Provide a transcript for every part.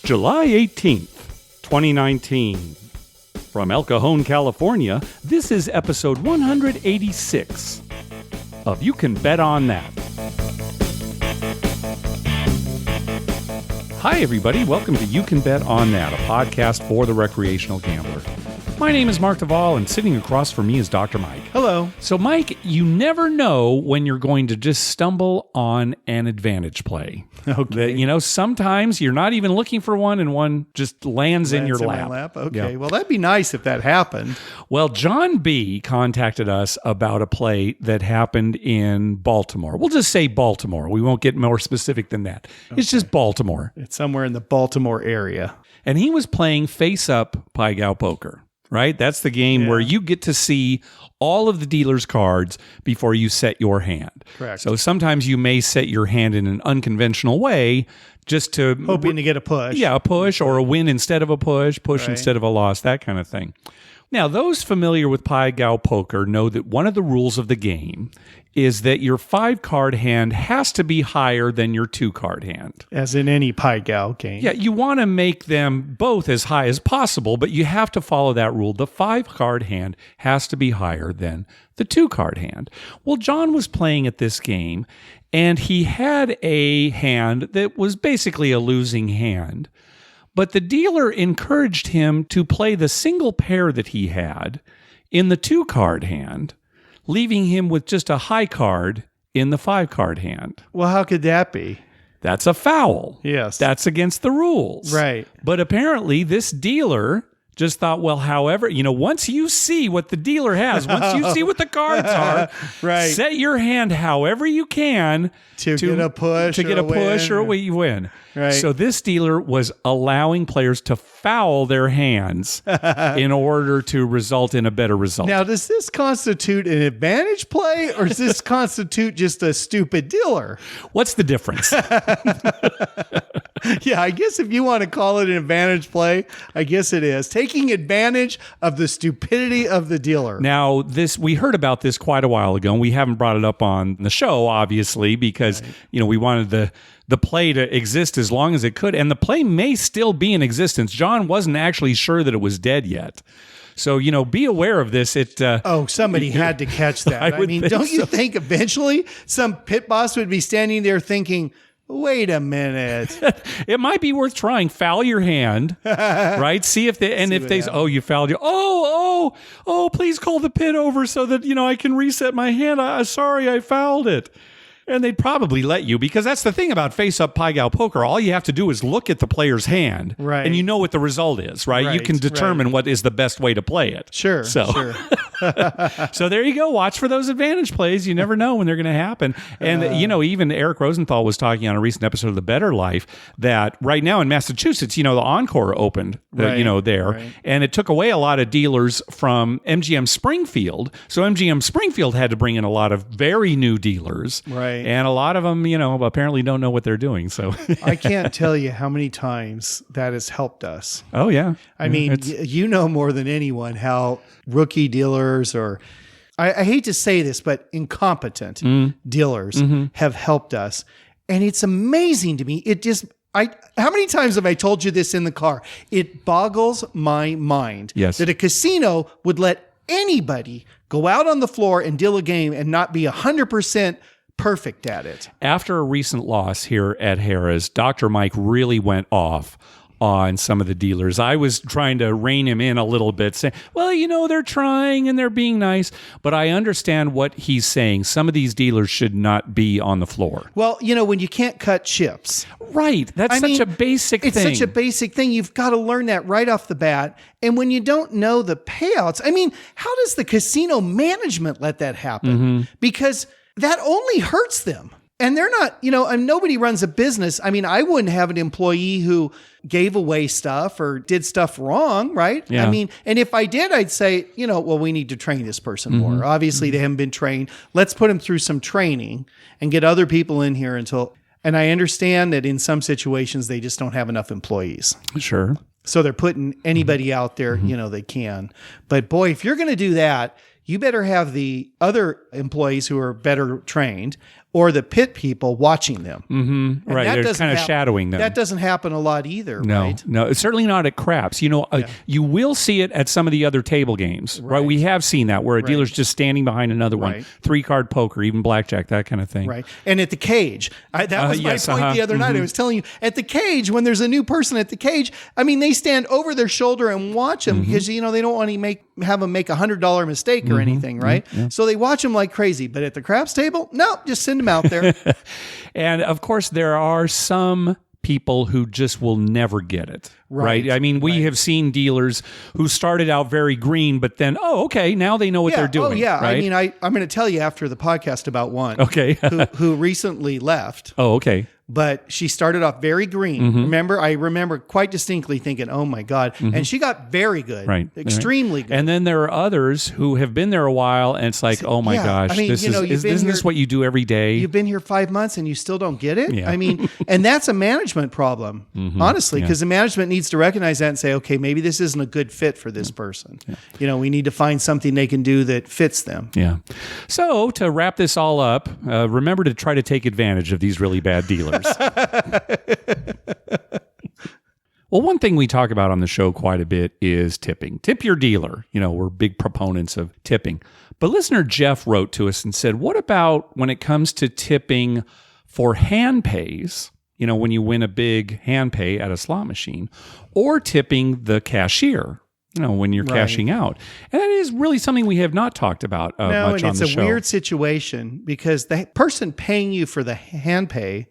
July 18th, 2019. From El Cajon, California, this is episode 186 of You Can Bet on That. Hi, everybody. Welcome to You Can Bet on That, a podcast for the recreational gambler. My name is Mark Duvall, and sitting across from me is Dr. Mike. Hello. So, Mike, you never know when you're going to just stumble on an advantage play. Okay. Sometimes you're not even looking for one, and one just lands in your lap. My lap. Okay. Yeah. Well, that'd be nice if that happened. Well, John B. contacted us about a play that happened in Baltimore. We'll just say Baltimore. We won't get more specific than that. Okay. It's just Baltimore. It's somewhere in the Baltimore area. And he was playing face-up Pai Gow poker. Right? That's the game where you get to see all of the dealer's cards before you set your hand. Correct. So sometimes you may set your hand in an unconventional way just to... Hoping to get a push. Yeah, a push or a win instead of a push right. instead of a loss, that kind of thing. Now, those familiar with Pai Gow poker know that one of the rules of the game is that your 5-card hand has to be higher than your 2-card hand. As in any Pai Gow game. Yeah, you want to make them both as high as possible, but you have to follow that rule. The 5-card hand has to be higher than the 2-card hand. Well, John was playing at this game, and he had a hand that was basically a losing hand. But the dealer encouraged him to play the single pair that he had in the 2-card hand, leaving him with just a high card in the 5-card hand. Well, how could that be? That's a foul. Yes. That's against the rules. Right. But apparently this dealer just thought, well, however, once you see what the dealer has, once you see what the cards are, right. set your hand however you can to get a push or a win. Right. So this dealer was allowing players to foul their hands in order to result in a better result. Now, does this constitute an advantage play or does this constitute just a stupid dealer? What's the difference? Yeah, I guess if you want to call it an advantage play, I guess it is. Taking advantage of the stupidity of the dealer. Now, we heard about this quite a while ago, and we haven't brought it up on the show, obviously, because we wanted the play to exist as long as it could, and the play may still be in existence. John wasn't actually sure that it was dead yet. So, be aware of this. Somebody had to catch that. I mean, don't you think eventually some pit boss would be standing there thinking, wait a minute. It might be worth trying. Foul your hand, right? See if they, and if they, you fouled you. Oh, please call the pit over so that, I can reset my hand. Sorry, I fouled it. And they'd probably let you, because that's the thing about face-up Pai Gow poker. All you have to do is look at the player's hand, right. And you know what the result is, right? You can determine what is the best way to play it. Sure. So there you go. Watch for those advantage plays. You never know when they're going to happen. And, even Eric Rosenthal was talking on a recent episode of The Better Life that right now in Massachusetts, the Encore opened, there. Right. And it took away a lot of dealers from MGM Springfield. So MGM Springfield had to bring in a lot of very new dealers. Right. And a lot of them, apparently don't know what they're doing. So I can't tell you how many times that has helped us. Oh, yeah. I mean, more than anyone how rookie dealers or I hate to say this, but incompetent dealers have helped us. And it's amazing to me. How many times have I told you this in the car? It boggles my mind that a casino would let anybody go out on the floor and deal a game and not be 100% perfect at it. After a recent loss here at Harrah's, Dr. Mike really went off on some of the dealers. I was trying to rein him in a little bit, saying, well, they're trying and they're being nice, but I understand what he's saying. Some of these dealers should not be on the floor. Well, when you can't cut chips. Right. That's such a basic thing. It's such a basic thing. You've got to learn that right off the bat. And when you don't know the payouts, how does the casino management let that happen? Because that only hurts them. And they're not, and nobody runs a business. I wouldn't have an employee who gave away stuff or did stuff wrong, right? Yeah. And if I did, I'd say, we need to train this person more. Obviously, they haven't been trained. Let's put them through some training and get other people in here and I understand that in some situations, they just don't have enough employees. Sure. So they're putting anybody out there, they can. But boy, if you're going to do that, you better have the other employees who are better trained, or the pit people watching them. Mm-hmm. Right. They're kind of shadowing them. That doesn't happen a lot either, right? No, it's certainly not at craps. You will see it at some of the other table games, right? We have seen that where a dealer's just standing behind another one, 3-card poker, even blackjack, that kind of thing. Right. And at the cage, that was my point the other night. I was telling you, at the cage, when there's a new person at the cage, I mean, they stand over their shoulder and watch them because, they don't want to have them make $100 mistake or anything, right? Yeah. So they watch them like crazy. But at the craps table, no, just send them out there. And of course, there are some people who just will never get it. Right. I mean, we have seen dealers who started out very green, but then, now they know what they're doing. Oh, yeah. Right? I mean, I'm going to tell you after the podcast about one who recently left. Oh, okay. But she started off very green. I remember quite distinctly thinking, oh my God. And she got very good. Right. Extremely good. And then there are others who have been there a while and it's like, oh my gosh, I mean, isn't this what you do every day? You've been here 5 months and you still don't get it? Yeah. I mean, and that's a management problem, honestly, because the management needs to recognize that and say, okay, maybe this isn't a good fit for this person. Yeah. We need to find something they can do that fits them. Yeah. So to wrap this all up, remember to try to take advantage of these really bad dealers. Well, one thing we talk about on the show quite a bit is tipping. Tip your dealer. We're big proponents of tipping. But listener Jeff wrote to us and said, what about when it comes to tipping for hand pays, when you win a big hand pay at a slot machine, or tipping the cashier, when you're cashing out? And that is really something we have not talked about much on the show. And it's a weird situation because the person paying you for the hand pay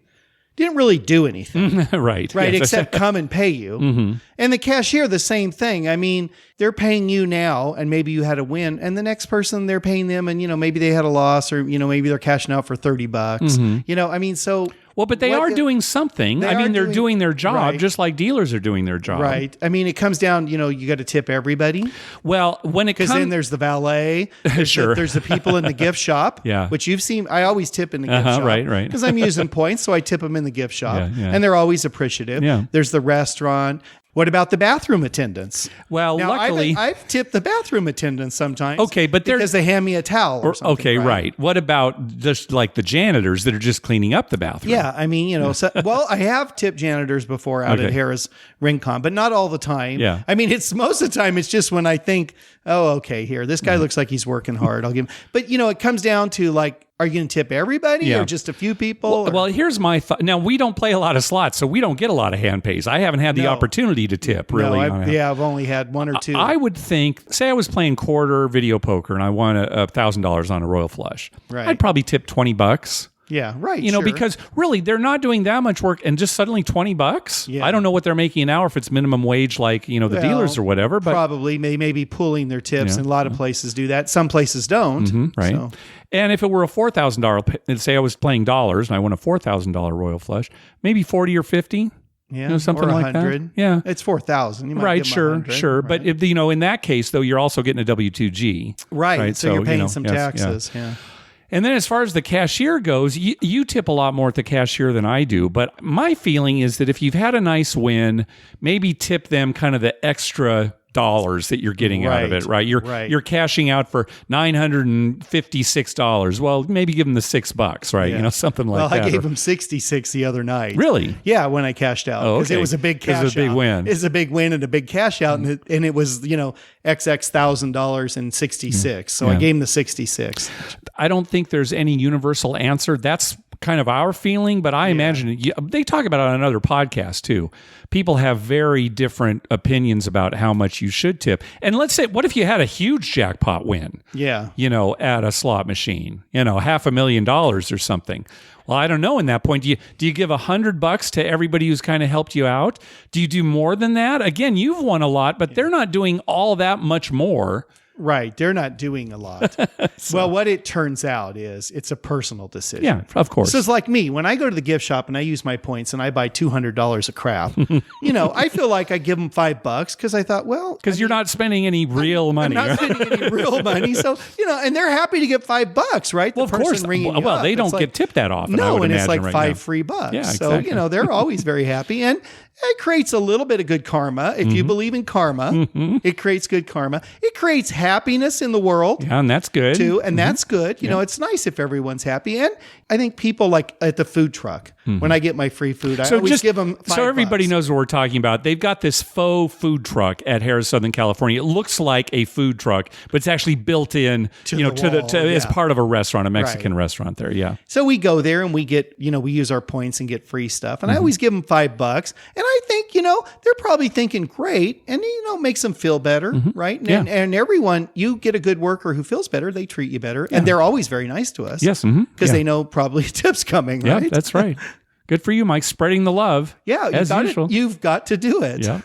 didn't really do anything. Right. Yes. Except come and pay you. And the cashier, the same thing. I mean, they're paying you now and maybe you had a win and the next person they're paying them and, maybe they had a loss or, maybe they're cashing out for $30. So... Well, but they are doing something. They're doing their job just like dealers are doing their job. Right. I mean, it comes down, you got to tip everybody. Well, because then there's the valet. There's the people in the gift shop, which you've seen. I always tip in the gift shop. Right. Because I'm using points, so I tip them in the gift shop. And they're always appreciative. Yeah. There's the restaurant. What about the bathroom attendants? Well, now, luckily... I've tipped the bathroom attendants sometimes. Okay, but because they hand me a towel or something. Okay, right. What about just like the janitors that are just cleaning up the bathroom? Yeah, I mean, I have tipped janitors before out at Harrah's RingCon, but not all the time. Yeah. I mean, it's most of the time, it's just when I think, this guy looks like he's working hard. I'll give him... But, it comes down to like, are you going to tip everybody or just a few people? Well, here's my thought. Now, we don't play a lot of slots, so we don't get a lot of hand pays. I haven't had the opportunity to tip, really. I've only had one or two. I would think, say I was playing quarter video poker and I won $1,000 on a Royal Flush. Right. I'd probably tip $20. Yeah, right. Because really they're not doing that much work and just suddenly $20. Yeah. I don't know what they're making an hour if it's minimum wage like, the dealers or whatever. But probably they may be pooling their tips and a lot of places do that. Some places don't. Right. So. And if it were a $4,000, say I was playing dollars and I won a $4,000 Royal Flush, maybe 40 or 50. Yeah, something or like that. Yeah, it's 4,000. You might give them 100, sure. But if, in that case, though, you're also getting a W-2G. Right. So you're paying some taxes. Yeah. And then as far as the cashier goes, you tip a lot more at the cashier than I do. But my feeling is that if you've had a nice win, maybe tip them kind of the extra dollars that you're getting out of it, right? You're cashing out for $956. Well, maybe give them the $6, right? Yeah. Something like that. Well, I gave them 66 the other night. Really? Yeah, when I cashed out because it was a big cash out. It was a big win. It was a big win and a big cash out, and it was XX $1,000 and 66. So I gave them the 66. I don't think there's any universal answer. That's kind of our feeling, but I imagine they talk about it on another podcast too. People have very different opinions about how much you should tip. And let's say, what if you had a huge jackpot win? Yeah. At a slot machine, $500,000 or something. Well, I don't know. In that point, do you give $100 to everybody who's kind of helped you out? Do you do more than that? Again, you've won a lot, but they're not doing all that much more. Right. They're not doing a lot. Well, what it turns out is it's a personal decision. Yeah, of course. So it's like me. When I go to the gift shop and I use my points and I buy $200 of crap, I feel like I give them $5 because I thought, because you're not spending any real money. I'm not spending any real money. So, and they're happy to get $5, right? Well, of course. Well, they don't get tipped that often. No, and it's like $5 free bucks. Yeah, exactly. So, they're always very happy. And it creates a little bit of good karma. If you believe in karma, it creates good karma. It creates happiness in the world. Yeah, and that's good. Too, and that's good. You know, it's nice if everyone's happy. And I think people like at the food truck, when I get my free food, I always give them $5. So everybody knows what we're talking about. They've got this faux food truck at Harrah, Southern California. It looks like a food truck, but it's actually built in, as part of a restaurant, a Mexican restaurant there. Yeah. So we go there and we get, we use our points and get free stuff. And I always give them $5. And I think, they're probably thinking great. And, makes them feel better. Right. And everyone, you get a good worker who feels better, they treat you better. And they're always very nice to us. Yes. Because they know probably tips coming, right? Yeah, that's right. Good for you, Mike, spreading the love. Yeah, as usual. You've got to do it. Yeah.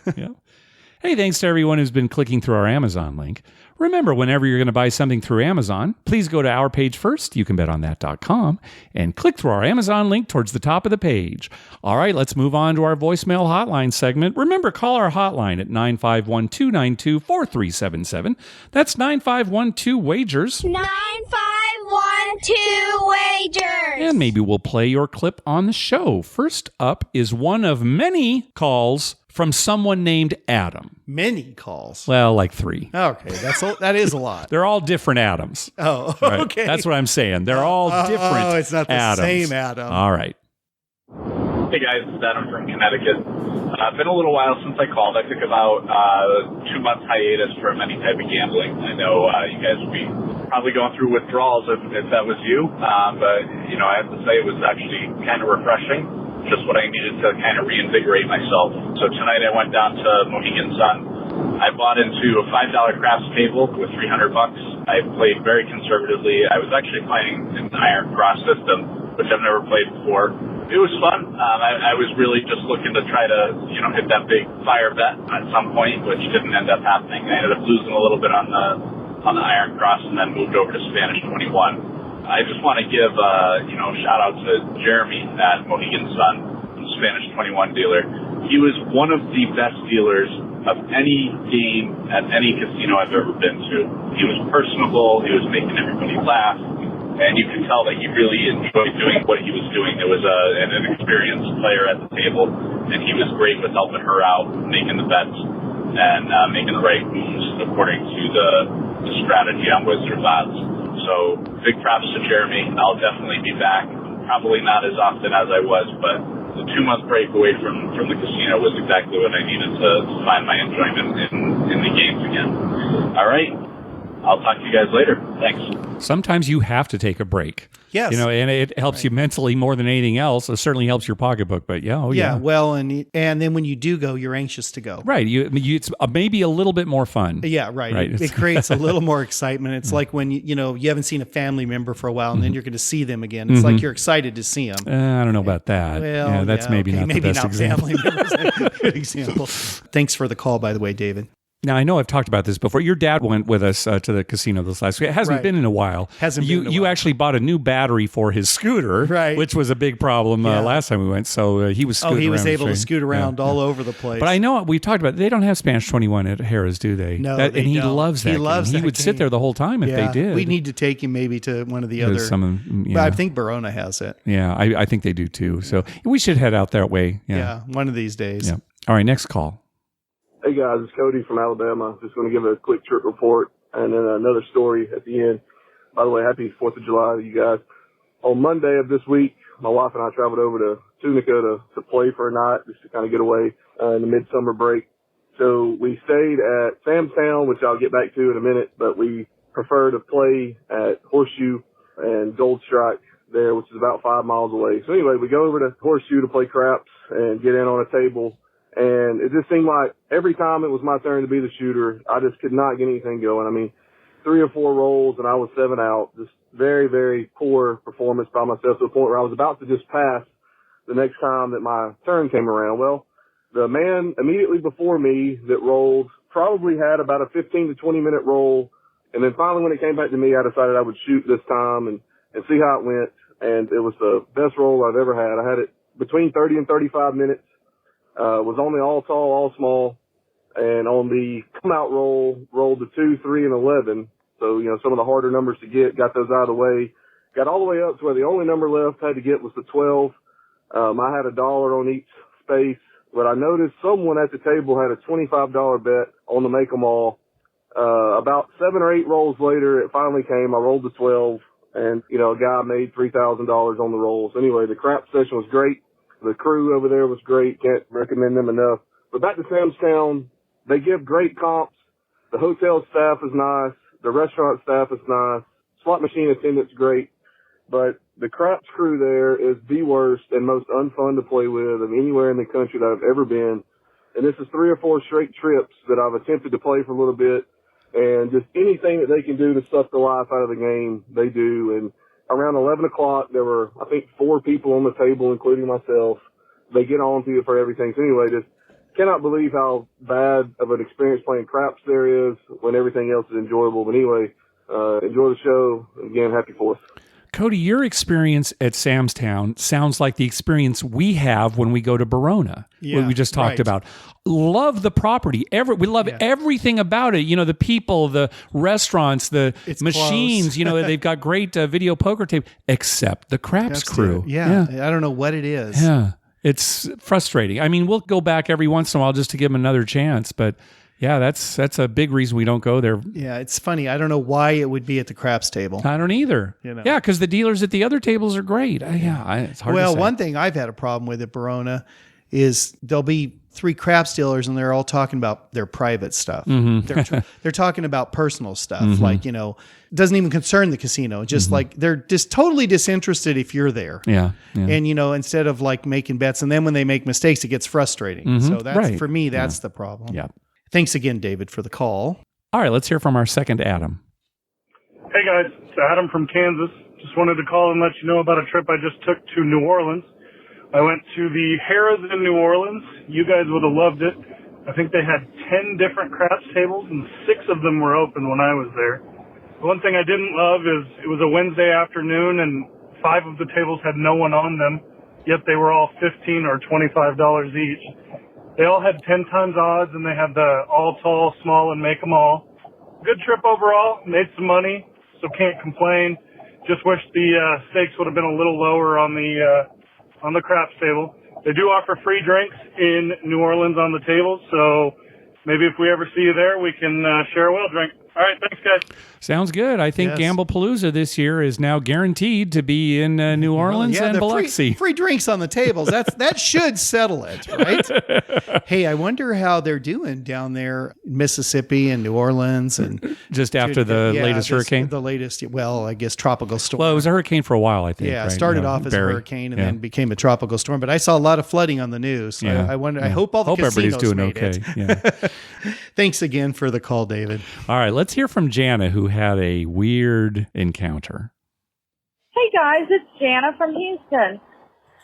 Hey, thanks to everyone who's been clicking through our Amazon link. Remember, whenever you're going to buy something through Amazon, please go to our page first, youcanbetonthat.com, and click through our Amazon link towards the top of the page. All right, let's move on to our voicemail hotline segment. Remember, call our hotline at 951-292-4377. That's 9512-WAGERS. 9512-WAGERS. And maybe we'll play your clip on the show. First up is one of many calls from someone named Adam. Many calls. Well, like 3. Okay, that is a lot. They're all different Adams. Oh, right? okay. That's what I'm saying. They're all different. Oh, it's not the Adams. same Adam. All right. Hey guys, it's Adam from Connecticut. It's been a little while since I called. I took about 2 months hiatus from any type of gambling. I know you guys would be probably going through withdrawals if that was you, but I have to say it was actually kind of refreshing. Just what I needed to kind of reinvigorate myself. So tonight I went down to Mohegan Sun. I bought into a $5 craps table with $300. I played very conservatively. I was actually playing an iron cross system, which I've never played before. It was fun. I was really just looking to try to, hit that big fire bet at some point, which didn't end up happening. I ended up losing a little bit on the iron cross and then moved over to Spanish 21. I just want to give shout out to Jeremy at Mohegan Sun, Spanish 21 dealer. He was one of the best dealers of any game at any casino I've ever been to. He was personable. He was making everybody laugh. And you could tell that he really enjoyed doing what he was doing. It was an experienced player at the table, and he was great with helping her out, making the bets, and making the right moves according to the strategy on Wizard of Odds. So big props to Jeremy. I'll definitely be back. Probably not as often as I was, but the 2-month break away from the casino was exactly what I needed to find my enjoyment in the games again. All right. I'll talk to you guys later. Thanks. Sometimes you have to take a break. Yes. And it helps you mentally more than anything else. It certainly helps your pocketbook, but yeah. Well, and then when you do go, you're anxious to go. Right. It's maybe a little bit more fun. Yeah, right. It creates a little more excitement. It's like when you haven't seen a family member for a while and then you're going to see them again. It's like you're excited to see them. I don't know about that. Well, that's maybe not the best example. Family members. Good example. Thanks for the call, by the way, David. Now, I know I've talked about this before. Your dad went with us to the casino this last week. It hasn't been in a while. You actually bought a new battery for his scooter, which was a big problem last time we went. So he was scooting around. He was able to scoot around all over the place. But I know we've talked about it. They don't have Spanish 21 at Harrah's, do they? No, and he loves that. He loves that. He would sit there the whole time if they did. We need to take him maybe to one of the other. But I think Verona has it. Yeah, I think they do too. So we should head out that way. Yeah, one of these days. Yeah. All right, next call. Hey guys, it's Cody from Alabama. Just going to give a quick trip report and then another story at the end. By the way, happy 4th of July to you guys. On Monday of this week, my wife and I traveled over to Tunica to play for a night, just to kind of get away in the midsummer break. So we stayed at Sam's Town, which I'll get back to in a minute, but we prefer to play at Horseshoe and Gold Strike there, which is about 5 miles away. So anyway, we go over to Horseshoe to play craps and get in on a table. And it just seemed like every time it was my turn to be the shooter, I just could not get anything going. I mean, 3 or 4 rolls and I was 7 out. Just very, very poor performance by myself to the point where I was about to just pass the next time that my turn came around. Well, the man immediately before me that rolled probably had about a 15 to 20 minute roll. And then finally when it came back to me, I decided I would shoot this time and see how it went. And it was the best roll I've ever had. I had it between 30 and 35 minutes. Was only all tall, all small, and on the come out rolled the 2, 3, and 11. So, some of the harder numbers to get, got those out of the way. Got all the way up to where the only number left I had to get was the 12. I had $1 on each space, but I noticed someone at the table had a $25 bet on the make 'em all. About 7 or 8 rolls later, it finally came. I rolled the 12, and, you know, a guy made $3,000 on the rolls. Anyway, the crap session was great. The crew over there was great. Can't recommend them enough. But back to Sam's Town, they give great comps. The hotel staff is nice. The restaurant staff is nice. Slot machine attendant's great. But the craps crew there is the worst and most unfun to play with of anywhere in the country that I've ever been. And this is 3 or 4 straight trips that I've attempted to play for a little bit. And just anything that they can do to suck the life out of the game, they do. And around 11 o'clock, there were, I think, 4 people on the table, including myself. They get on to you for everything. So anyway, just cannot believe how bad of an experience playing craps there is when everything else is enjoyable. But anyway, enjoy the show. Again, happy 4th. Cody, your experience at Sam's Town sounds like the experience we have when we go to Verona, what we just talked about. Love the property. We love everything about it. You know, the people, the restaurants, the machines. Close. You know, they've got great video poker tape, except the craps crew. Yeah, I don't know what it is. Yeah, it's frustrating. I mean, we'll go back every once in a while just to give them another chance, but. Yeah, that's a big reason we don't go there. Yeah, it's funny. I don't know why it would be at the craps table. I don't either. You know. Yeah, because the dealers at the other tables are great. It's hard to say. Well, one thing I've had a problem with at Verona is there'll be 3 craps dealers and they're all talking about their private stuff. Mm-hmm. They're talking about personal stuff, like, you know, doesn't even concern the casino. Just like they're just totally disinterested if you're there. Yeah. And, you know, instead of like making bets, and then when they make mistakes, it gets frustrating. So that's for me, that's the problem. Yeah. Thanks again, David, for the call. All right, let's hear from our second Adam. Hey, guys. It's Adam from Kansas. Just wanted to call and let you know about a trip I just took to New Orleans. I went to the Harrah's in New Orleans. You guys would have loved it. I think they had 10 different craps tables, and 6 of them were open when I was there. The one thing I didn't love is it was a Wednesday afternoon, and 5 of the tables had no one on them, yet they were all $15 or $25 each. They all had 10 times odds, and they had the all tall, small, and make them all. Good trip overall. Made some money, so can't complain. Just wish the stakes would have been a little lower on the craps table. They do offer free drinks in New Orleans on the tables, so maybe if we ever see you there, we can share a whale drink. All right, thanks, guys. Sounds good. I think Gamblepalooza this year is now guaranteed to be in New Orleans and Biloxi. Free drinks on the tables. That should settle it, right? Hey, I wonder how they're doing down there in Mississippi and New Orleans. And just after the latest hurricane? The latest, I guess tropical storm. Well, it was a hurricane for a while, I think. Yeah, right? It started off as a hurricane and then became a tropical storm. But I saw a lot of flooding on the news. So I wonder. I hope all the casinos everybody's doing made okay. it. Yeah. Thanks again for the call, David. All right, let's hear from Jana, who had a weird encounter. Hey guys, it's Jana from Houston.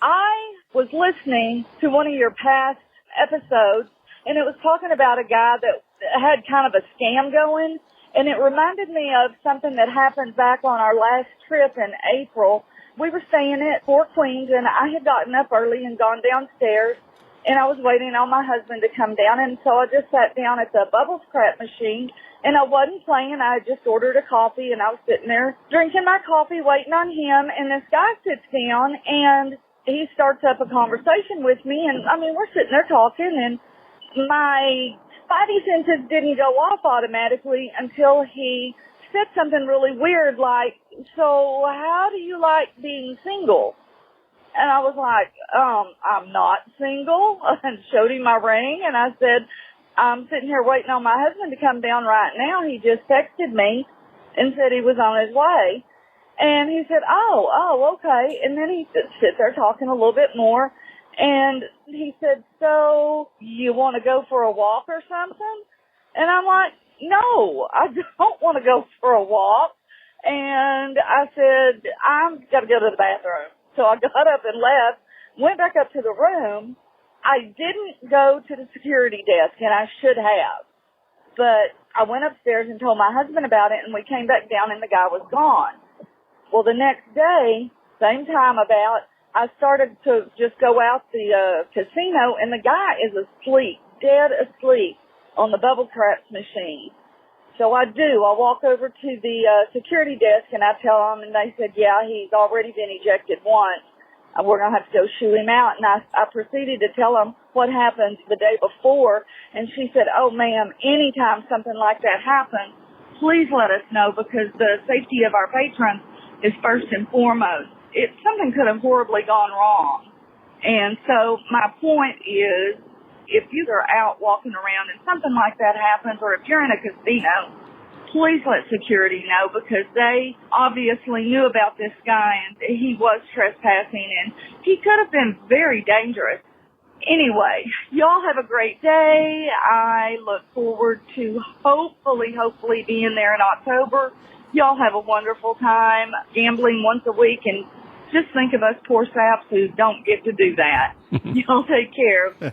I was listening to one of your past episodes, and it was talking about a guy that had kind of a scam going, and it reminded me of something that happened back on our last trip in April. We were staying at Fort Queens, and I had gotten up early and gone downstairs, and I was waiting on my husband to come down, and so I just sat down at the bubbles crap machine, and I wasn't playing. I just ordered a coffee, and I was sitting there drinking my coffee, waiting on him, and this guy sits down, and he starts up a conversation with me, and, I mean, we're sitting there talking, and my spidey senses didn't go off automatically until he said something really weird, like, so how do you like being single? And I was like, I'm not single, and showed him my ring, and I said, I'm sitting here waiting on my husband to come down right now. He just texted me and said he was on his way. And he said, oh, okay. And then he sits there talking a little bit more, and he said, so you want to go for a walk or something? And I'm like, no, I don't want to go for a walk. And I said, I've got to go to the bathroom. So I got up and left, went back up to the room. I didn't go to the security desk, and I should have. But I went upstairs and told my husband about it, and we came back down, and the guy was gone. Well, the next day, same time about, I started to just go out the casino, and the guy is asleep, dead asleep on the bubble craps machine. So I walk over to the security desk, and I tell them, and they said, yeah, he's already been ejected once. we're going to have to go shoo him out. And I proceeded to tell him what happened the day before. And she said, oh, ma'am, anytime something like that happens, please let us know, because the safety of our patrons is first and foremost. Something could have horribly gone wrong. And so my point is, if you are out walking around and something like that happens, or if you're in a casino, please let security know, because they obviously knew about this guy and he was trespassing and he could have been very dangerous. Anyway, y'all have a great day. I look forward to hopefully being there in October. Y'all have a wonderful time gambling once a week, and just think of us poor saps who don't get to do that. Y'all take care.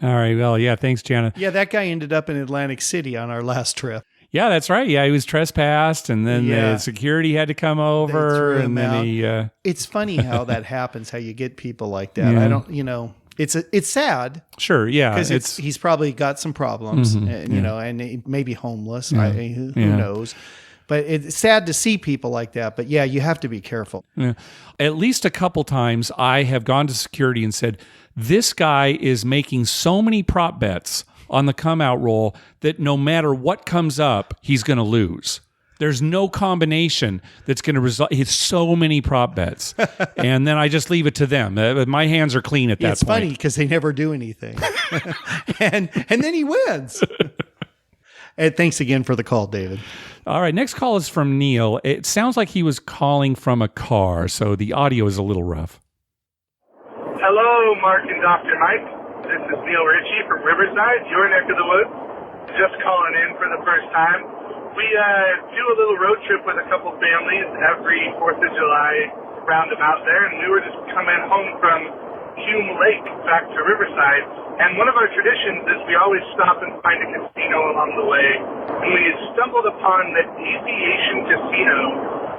All right. Well, yeah, thanks, Jana. Yeah, that guy ended up in Atlantic City on our last trip. Yeah, that's right. Yeah, he was trespassed, and then the security had to come over, and then he... It's funny how that happens, how you get people like that. I don't, it's sad. Sure, yeah. Because he's probably got some problems, and he may be homeless. Who knows? But it's sad to see people like that. But yeah, you have to be careful. Yeah. At least a couple times I have gone to security and said, this guy is making so many prop bets on the come out roll that no matter what comes up, he's going to lose. There's no combination that's going to result. It's so many prop bets. And then I just leave it to them. My hands are clean at that point. It's funny because they never do anything. and then he wins. And thanks again for the call, David. All right, next call is from Neil. It sounds like he was calling from a car, so the audio is a little rough. Hello, Mark and Dr. Mike. This is Neil Ritchie from Riverside, your neck of the woods. Just calling in for the first time. We do a little road trip with a couple families every 4th of July roundabout there, and we were just coming home from Hume Lake back to Riverside. And one of our traditions is we always stop and find a casino along the way. And we stumbled upon the Aviation Casino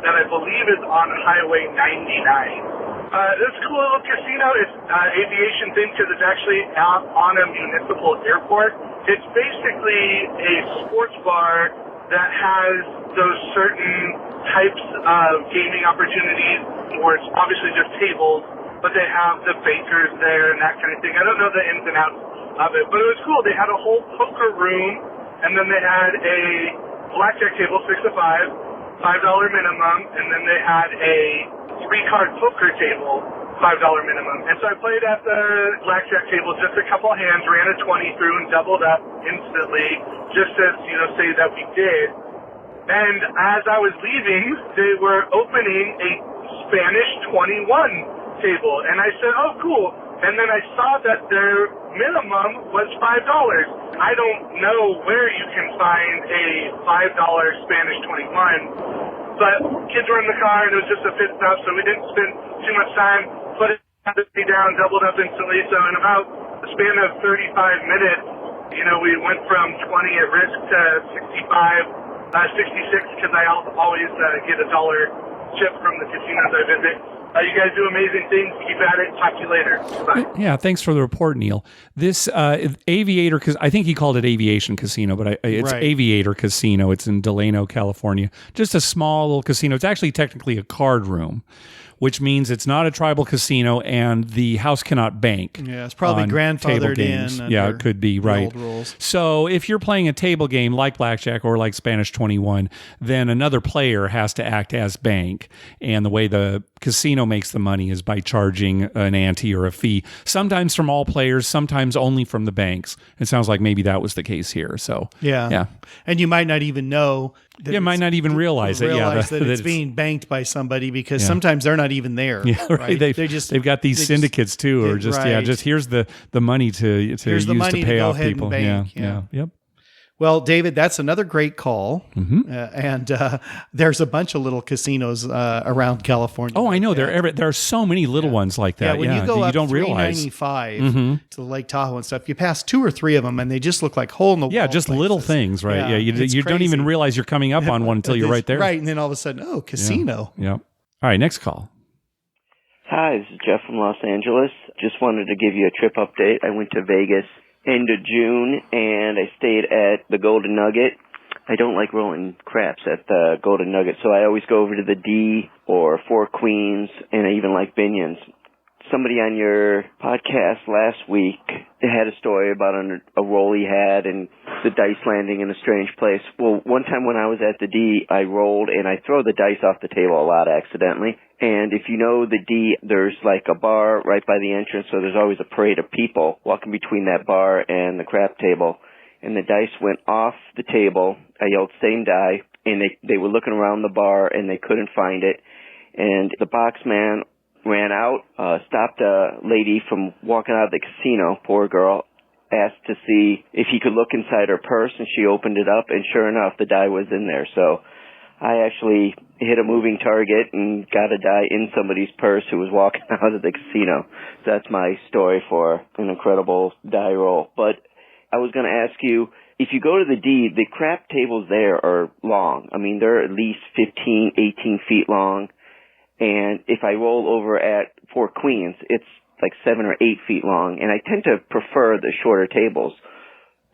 that I believe is on Highway 99. This cool little casino is aviation thing because it's actually out on a municipal airport. It's basically a sports bar that has those certain types of gaming opportunities where it's obviously just tables, but they have the bakers there and that kind of thing. I don't know the ins and outs of it, but it was cool. They had a whole poker room, and then they had a blackjack table, 6 to 5, $5 minimum, and then they had a 3-card poker table, $5 minimum. And so I played at the blackjack table, just a couple hands, ran a 20 through and doubled up instantly, just to, say that we did. And as I was leaving, they were opening a Spanish 21 table, and I said, oh, cool. And then I saw that their minimum was $5. I don't know where you can find a $5 Spanish 21, but kids were in the car, and it was just a pit stop, so we didn't spend too much time. Put it down, doubled up instantly, so in about the span of 35 minutes, we went from 20 at risk to 66, because I always get a dollar chip from the casinos I visit. You guys do amazing things. Keep at it. Talk to you later. Bye. Yeah, thanks for the report, Neil. This Aviator, because I think he called it Aviation Casino, but it's right. Aviator Casino. It's in Delano, California. Just a small little casino. It's actually technically a card room, which means it's not a tribal casino, and the house cannot bank. Yeah, it's probably grandfathered in. Yeah, it could be, right. Old rules. So if you're playing a table game like blackjack or like Spanish 21, then another player has to act as bank, and the way the casino makes the money is by charging an ante or a fee, sometimes from all players, sometimes only from the banks. It sounds like maybe that was the case here. So yeah. And you might not even know. You might not even realize it. That it's being banked by somebody, because sometimes they're not even there. Yeah, right. They've got these syndicates too, or just here's the money to use to pay off people. Yeah. Yep. Well, David, that's another great call. Mm-hmm. And there's a bunch of little casinos around California. Oh, I know. There are so many little ones like that. Yeah, when you go you up don't realize 395 to Lake Tahoe and stuff, you pass 2 or 3 of them, and they just look like hole in the wall. Yeah, just places. Little things, right? Yeah, you don't even realize you're coming up on one until you're right there. Right, and then all of a sudden, casino. Yeah. All right, next call. Hi, this is Jeff from Los Angeles. Just wanted to give you a trip update. I went to Vegas end of June, and I stayed at the Golden Nugget. I don't like rolling craps at the Golden Nugget, so I always go over to the D or Four Queens, and I even like Binion's. somebody on your podcast last week had a story about a roll he had and the dice landing in a strange place. Well, one time when I was at the D, I rolled and I throw the dice off the table a lot accidentally. And if you know the D, there's like a bar right by the entrance, so there's always a parade of people walking between that bar and the crap table. And the dice went off the table. I yelled, same die, and they were looking around the bar and they couldn't find it. And the box man ran out, stopped a lady from walking out of the casino, poor girl, asked to see if he could look inside her purse, and she opened it up, and sure enough, the die was in there. So I actually hit a moving target and got a die in somebody's purse who was walking out of the casino. So that's my story for an incredible die roll. But I was going to ask you, if you go to the D, the crap tables there are long. I mean, they're at least 15, 18 feet long. And if I roll over at 4 queens, it's like 7 or 8 feet long. And I tend to prefer the shorter tables.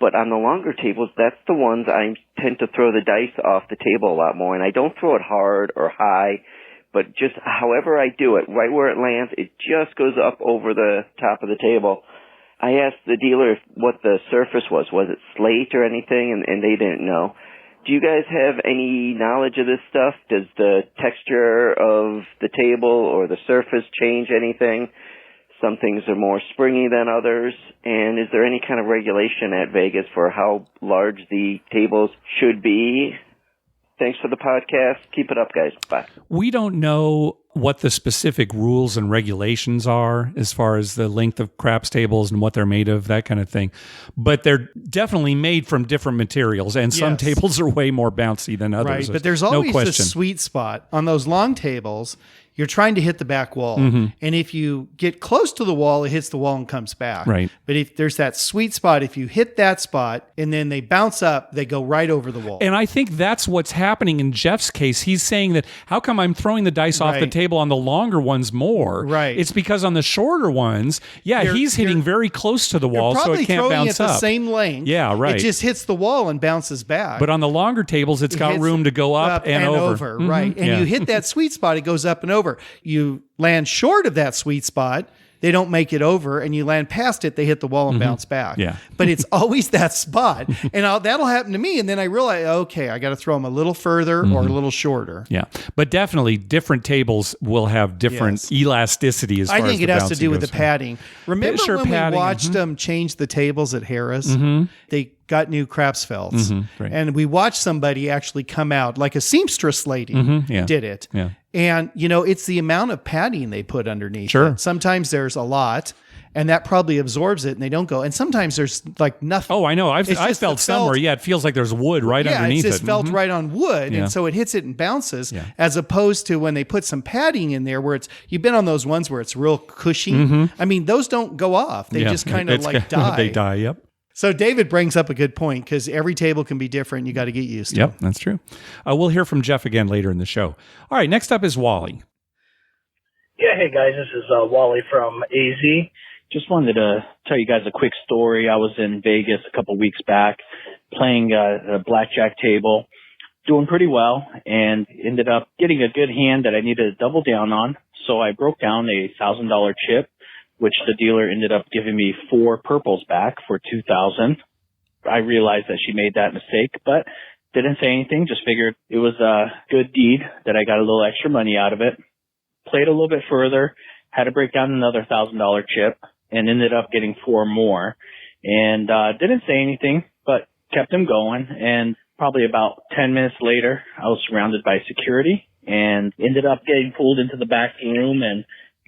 But on the longer tables, that's the ones I tend to throw the dice off the table a lot more. And I don't throw it hard or high, but just however I do it, right where it lands, it just goes up over the top of the table. I asked the dealer what the surface was. Was it slate or anything? And they didn't know. Do you guys have any knowledge of this stuff? Does the texture of the table or the surface change anything? Some things are more springy than others. And is there any kind of regulation at Vegas for how large the tables should be? Thanks for the podcast. Keep it up, guys. Bye. We don't know what the specific rules and regulations are as far as the length of craps tables and what they're made of, that kind of thing. But they're definitely made from different materials, and some tables are way more bouncy than others. Right, but there's always a sweet spot. On those long tables, you're trying to hit the back wall. Mm-hmm. And if you get close to the wall, it hits the wall and comes back. Right. But if there's that sweet spot, if you hit that spot and then they bounce up, they go right over the wall. And I think that's what's happening in Jeff's case. He's saying that, how come I'm throwing the dice off the table on the longer ones more? Right. It's because on the shorter ones, he's hitting very close to the wall, so it can't bounce up. You're probably throwing it the same length. Yeah, right. It just hits the wall and bounces back. But on the longer tables, it's got room to go up and over. Mm-hmm. Right. And you hit that sweet spot, it goes up and over. You land short of that sweet spot, they don't make it over, and you land past it, they hit the wall and bounce back. Yeah. But it's always that spot. And that'll happen to me, and then I realize, okay, I got to throw them a little further or a little shorter. Yeah. But definitely different tables will have different elasticity as far as I think it has to do with the padding. Remember when we watched them change the tables at Harrah's? Mm-hmm. They got new craps felts. Mm-hmm, right. And we watched somebody actually come out, like a seamstress lady did it. Yeah. And, it's the amount of padding they put underneath. Sure. It. Sometimes there's a lot, and that probably absorbs it, and they don't go. And sometimes there's like nothing. Oh, I know. I've felt somewhere. Yeah, it feels like there's wood right underneath it. It's just felt right on wood, and so it hits it and bounces, as opposed to when they put some padding in there where you've been on those ones where it's real cushy. Mm-hmm. I mean, those don't go off. They just kind of die. They die, yep. So David brings up a good point, because every table can be different. You got to get used to. Yep, that's true. We'll hear from Jeff again later in the show. All right, next up is Wally. Yeah, hey guys, this is Wally from AZ. Just wanted to tell you guys a quick story. I was in Vegas a couple weeks back playing a blackjack table, doing pretty well, and ended up getting a good hand that I needed to double down on. So I broke down a $1,000 chip, which the dealer ended up giving me 4 purples back for $2,000. I realized that she made that mistake, but didn't say anything, just figured it was a good deed that I got a little extra money out of it. Played a little bit further, had to break down another $1,000 chip, and ended up getting 4 more. And didn't say anything, but kept him going. And probably about 10 minutes later, I was surrounded by security and ended up getting pulled into the back room, and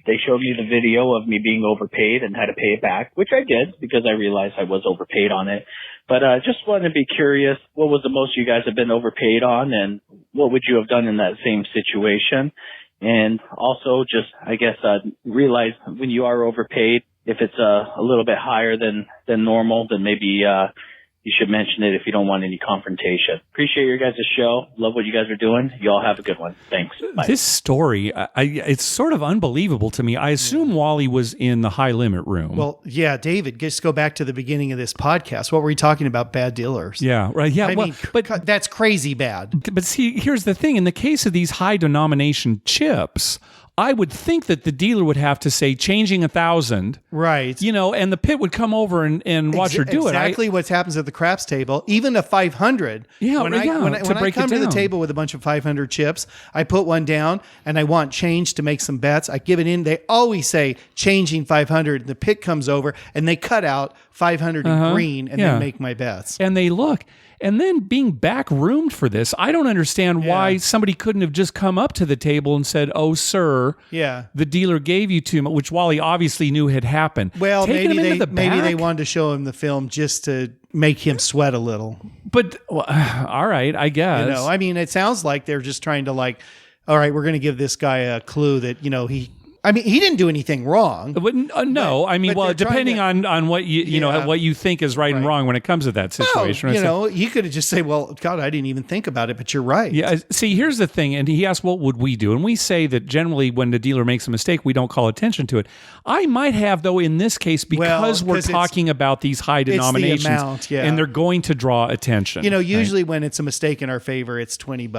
they showed me the video of me being overpaid and had to pay it back, which I did because I realized I was overpaid on it. But just wanted to be curious, what was the most you guys have been overpaid on, and what would you have done in that same situation? And also just, I guess, realize when you are overpaid, if it's a little bit higher than normal, then maybe you should mention it if you don't want any confrontation. Appreciate your guys' show. Love what you guys are doing. You all have a good one. Thanks. Bye. This story, it's sort of unbelievable to me. I assume Wally was in the high limit room. Well, yeah, David, just go back to the beginning of this podcast. What were we talking about? Bad dealers. Yeah, right. Yeah, I mean, but that's crazy bad. But see, here's the thing. In the case of these high denomination chips, I would think that the dealer would have to say changing 1,000, right? And the pit would come over and watch her do exactly what happens at the craps table. Even a 500. When I come to the table with a bunch of 500 chips, I put one down and I want change to make some bets. I give it in. They always say changing 500. The pit comes over and they cut out 500 in green and then make my bets. And they look. And then being back roomed for this, I don't understand why somebody couldn't have just come up to the table and said, "Oh, sir, the dealer gave you too much," which Wally obviously knew had happened. Well, maybe they wanted to show him the film just to make him sweat a little. But all right, I guess. I mean, it sounds like they're just trying to all right, we're going to give this guy a clue that he didn't do anything wrong. No, I mean, depending on what what you think is right and wrong when it comes to that situation. You could have just say, "Well, God, I didn't even think about it," but you're right. Yeah. See, here's the thing, and he asked, "What would we do?" And we say that generally, when the dealer makes a mistake, we don't call attention to it. I might have, though, in this case, because we're talking about these high denominations, it's the amount, and they're going to draw attention. Usually when it's a mistake in our favor, it's $20,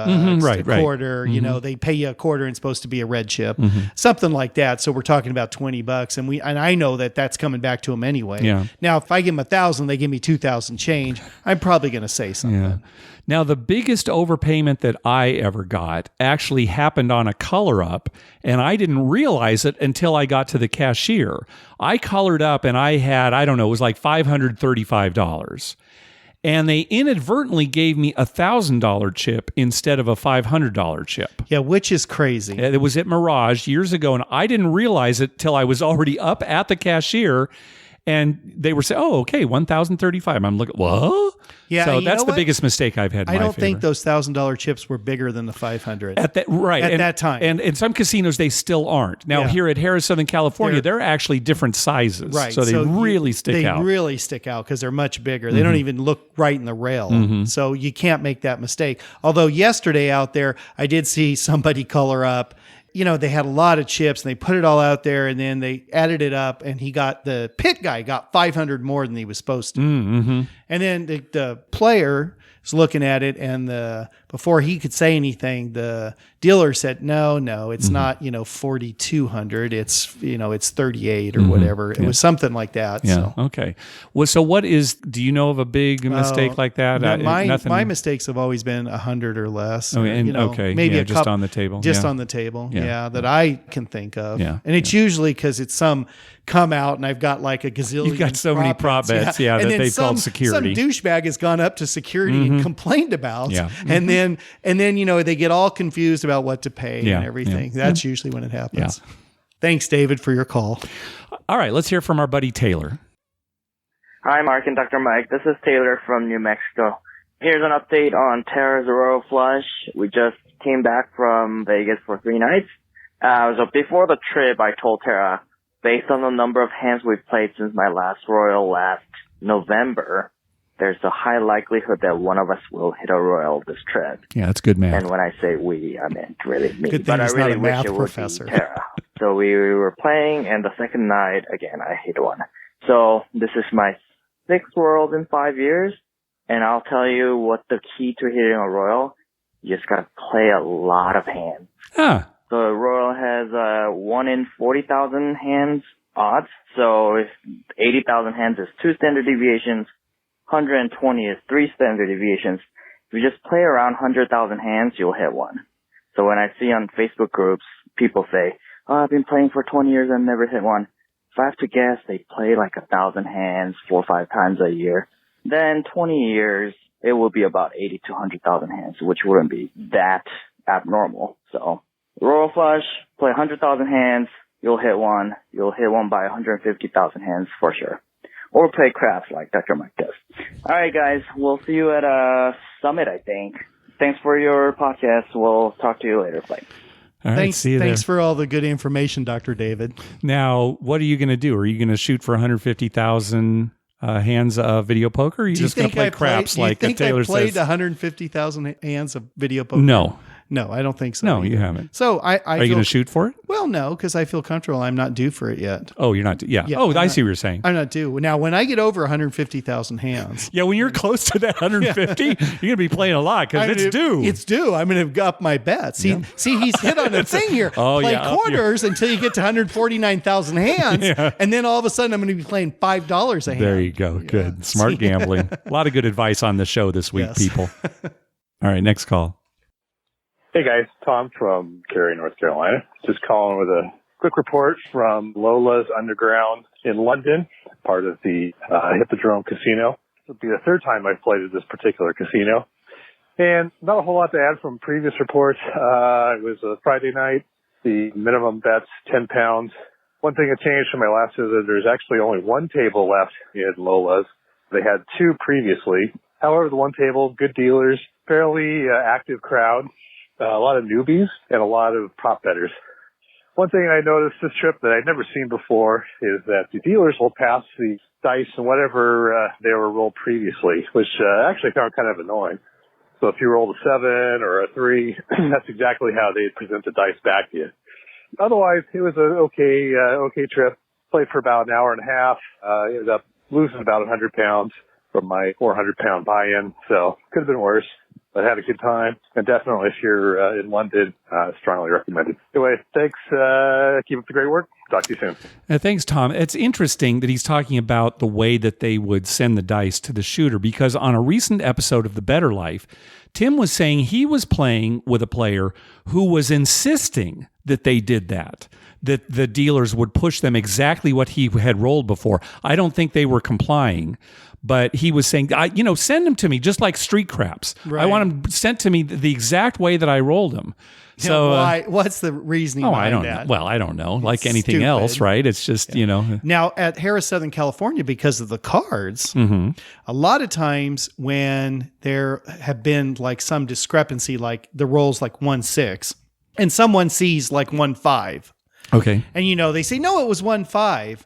a quarter. They pay you a quarter and it's supposed to be a red chip, something like that. So we're talking about $20, and I know that that's coming back to them anyway. Yeah. Now, if I give them 1,000, they give me 2,000 change. I'm probably going to say something. Yeah. Now, the biggest overpayment that I ever got actually happened on a color up, and I didn't realize it until I got to the cashier. I colored up, and I had, it was like $535. And they inadvertently gave me $1,000 chip instead of a $500 chip. Yeah, which is crazy. It was at Mirage years ago, and I didn't realize it till I was already up at the cashier. And they were saying, "Oh, okay, $1,035." I'm looking, what? Yeah, so that's the biggest mistake I've had. I don't think those $1,000 chips were bigger than the 500 at that time. And in some casinos, they still aren't. Now here at Harrah, Southern California, they're actually different sizes, right? So they really stick out. They really stick out because they're much bigger. They don't even look right in the rail, so you can't make that mistake. Although yesterday out there, I did see somebody color up. They had a lot of chips and they put it all out there and then they added it up and the pit guy got 500 more than he was supposed to. And then the player is looking at it and before he could say anything, the dealer said, no, it's not, 4,200. It's 38 or whatever. It was something like that. Yeah. So. Okay. Well, so do you know of a big mistake like that? No, my mistakes have always been 100 or less. Okay. Maybe just on the table. On the table. Yeah. That I can think of. Yeah. And it's usually because it's some come out and I've got like a gazillion. You've got so many prop bets. Yeah. That they've called security. Some douchebag has gone up to security and complained about. Yeah. And then they get all confused about what to pay and everything. That's usually when it happens. Yeah. Thanks, David, for your call. All right, let's hear from our buddy Taylor. Hi, Mark and Dr. Mike. This is Taylor from New Mexico. Here's an update on Terra's Royal Flush. We just came back from Vegas for 3 nights. So before the trip, I told Tara, based on the number of hands we've played since my last Royal last November, there's a high likelihood that one of us will hit a Royal this trip. Yeah, that's good math. And when I say we, I meant really me. Good thing but I he's really not a wish math it professor. would be Tara. So we were playing, and the second night, again, I hit one. So this is my 6th World in 5 years, and I'll tell you what the key to hitting a Royal, you just gotta play a lot of hands. Huh. So a Royal has 1 in 40,000 hands odds. So if 80,000 hands is 2 standard deviations, 120 is 3 standard deviations. If you just play around 100,000 hands, you'll hit one. So when I see on Facebook groups, people say, "Oh, I've been playing for 20 years and never hit one." If I have to guess, they play like 1,000 hands 4 or 5 times a year. Then 20 years, it will be about 80 to 100,000 hands, which wouldn't be that abnormal. So Royal Flush, play 100,000 hands, you'll hit one. You'll hit one by 150,000 hands for sure. Or play craps like Dr. Mike does. All right, guys. We'll see you at Summit, I think. Thanks for your podcast. We'll talk to you later. Bye. All right, thanks for all the good information, Dr. David. Now, what are you going to do? Are you going to shoot for 150,000 hands of video poker? Or are you just going to play craps like Taylor says? I played 150,000 hands of video poker? No. No, I don't think so. No, either. you haven't. So Are you going to shoot for it? Well, no, because I feel comfortable. I'm not due for it yet. Oh, you're not. Yeah. I see what you're saying. I'm not due. Now, when I get over 150,000 hands. Yeah, when you're close to that 150, you're going to be playing a lot because it's due. It's due. I'm going to up my bet. See, he's hit on a thing here. Play quarters until you get to 149,000 hands, and then all of a sudden I'm going to be playing $5 a hand. There you go. Good. Smart gambling. A lot of good advice on the show this week, people. All right, next call. Hey guys, Tom from Cary, North Carolina. Just calling with a quick report from Lola's Underground in London, part of the Hippodrome Casino. It'll be the third time I've played at this particular casino. And not a whole lot to add from previous reports. It was a Friday night. The minimum bet's £10. One thing that changed from my last visit, there's actually only one table left in Lola's. They had two previously. However, the one table, good dealers, fairly active crowd, a lot of newbies, and a lot of prop bettors. One thing I noticed this trip that I'd never seen before is that the dealers will pass the dice and whatever they were rolled previously, which actually I found kind of annoying. So if you rolled a 7 or a 3, that's exactly how they present the dice back to you. Otherwise, it was an okay trip. Played for about an hour and a half. Ended up losing about 100 pounds from my 400-pound buy-in, so could have been worse. But I had a good time, and definitely if you're in London, strongly recommended. Anyway, thanks. Keep up the great work. Talk to you soon. Thanks, Tom. It's interesting that he's talking about the way that they would send the dice to the shooter, because on a recent episode of The Better Life, Tim was saying he was playing with a player who was insisting that they did that the dealers would push them exactly what he had rolled before. I don't think they were complying. But he was saying, send them to me just like street craps. Right. I want them sent to me the exact way that I rolled them. So why? What's the reasoning behind that? Well, I don't know. Like anything else, right? It's just, Now, at Harrah, Southern California, because of the cards, a lot of times when there have been like some discrepancy, like the rolls like 1-6, and someone sees like 1-5. Okay. And, they say, no, it was 1-5.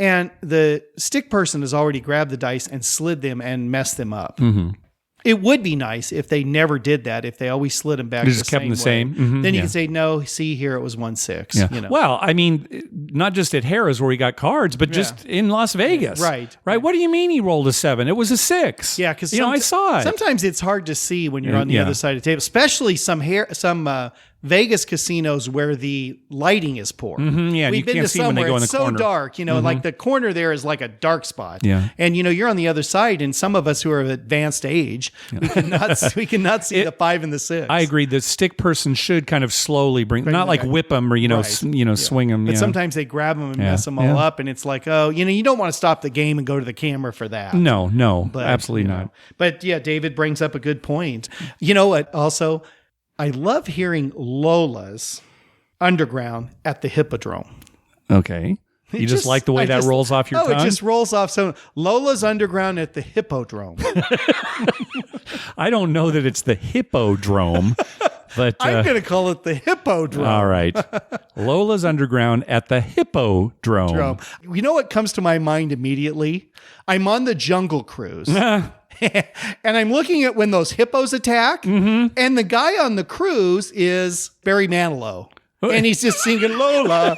And the stick person has already grabbed the dice and slid them and messed them up. Mm-hmm. It would be nice if they never did that, if they always slid them back just kept them the same. Mm-hmm. Then you can say, no, see here, it was 1-6. Yeah. Well, I mean, not just at Harrah's where he got cards, but just in Las Vegas. Right. What do you mean he rolled a 7? It was a 6. Yeah, because I saw it. Sometimes it's hard to see when you're on the other side of the table, especially some Vegas casinos where the lighting is poor. Mm-hmm, yeah, we've you been can't to see when they somewhere go in the it's so corner. dark, like the corner there is like a dark spot. Yeah. And you're on the other side, and some of us who are of advanced age, we cannot see the 5 and the 6. I agree. The stick person should kind of slowly bring not like whip them or swing them. But sometimes they grab them and mess them all up, and it's like, you don't want to stop the game and go to the camera for that. No, absolutely not. But yeah, David brings up a good point. You know what? Also, I love hearing Lola's Underground at the Hippodrome. Okay. You just like the way that rolls off your tongue? It just rolls off. So Lola's Underground at the Hippodrome. I don't know that it's the Hippodrome, but I'm going to call it the Hippodrome. All right. Lola's Underground at the Hippodrome. You know what comes to my mind immediately? I'm on the Jungle Cruise. And I'm looking at when those hippos attack, and the guy on the cruise is Barry Manilow. And he's just singing Lola.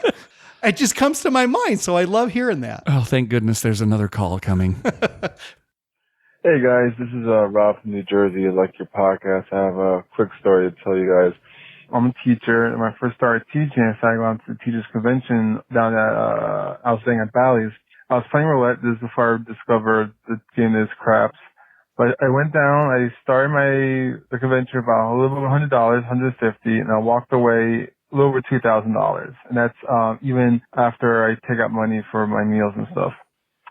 It just comes to my mind, so I love hearing that. Oh, thank goodness there's another call coming. Hey, guys. This is Rob from New Jersey. I like your podcast. I have a quick story to tell you guys. I'm a teacher, and when I first started teaching, I started going to the teachers' convention down at, I was staying at Bally's. I was playing roulette. This is before I discovered the game is craps. But I went down, I started the convention about a little over $100, $150, and I walked away a little over $2,000. And that's even after I take out money for my meals and stuff.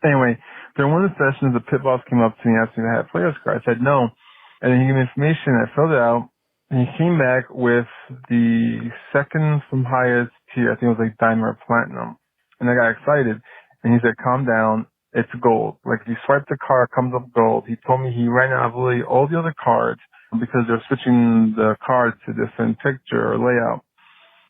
Anyway, during one of the sessions, the pit boss came up to me and asked me if I had a player's card. I said no. And then he gave me information, I filled it out, and he came back with the second from highest tier. I think it was like Diamond or Platinum. And I got excited. And he said, calm down. It's gold. Like, if you swipe the card, it comes up gold. He told me he ran out of really all the other cards because they're switching the cards to different picture or layout.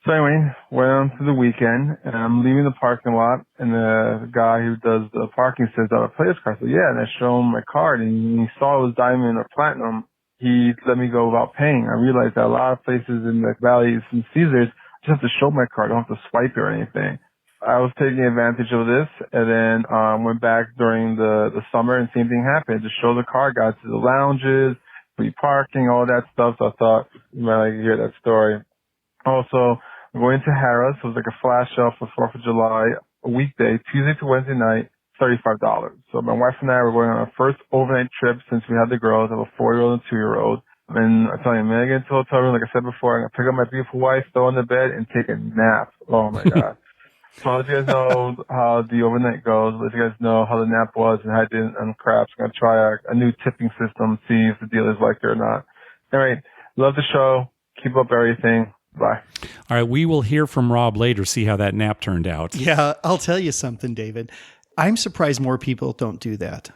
So anyway, went on to the weekend, and I'm leaving the parking lot, and the guy who does the parking says, "I have a player's card." So yeah, and I show him my card, and he saw it was Diamond or Platinum, he let me go without paying. I realized that a lot of places in the Valley, some Caesars, just have to show my card. I don't have to swipe it or anything. I was taking advantage of this, and then went back during the summer, and same thing happened. Just show the card, got to the lounges, free parking, all that stuff. So I thought you might like to hear that story. Also, I'm going to Harrah, so it was like a flash sale for 4th of July, a weekday, Tuesday to Wednesday night, $35. So my wife and I were going on our first overnight trip since we had the girls. I have a 4-year-old and 2-year-old. And I'm telling you, when I get into a hotel room, like I said before, I'm going to pick up my beautiful wife, throw her in the bed, and take a nap. Oh, my God. So I'll let you guys know how the overnight goes. Let you guys know how the nap was and how I did on craps. I'm going to try a new tipping system, see if the dealers like it or not. All right. Love the show. Keep up everything. Bye. All right. We will hear from Rob later, see how that nap turned out. Yeah, I'll tell you something, David. I'm surprised more people don't do that.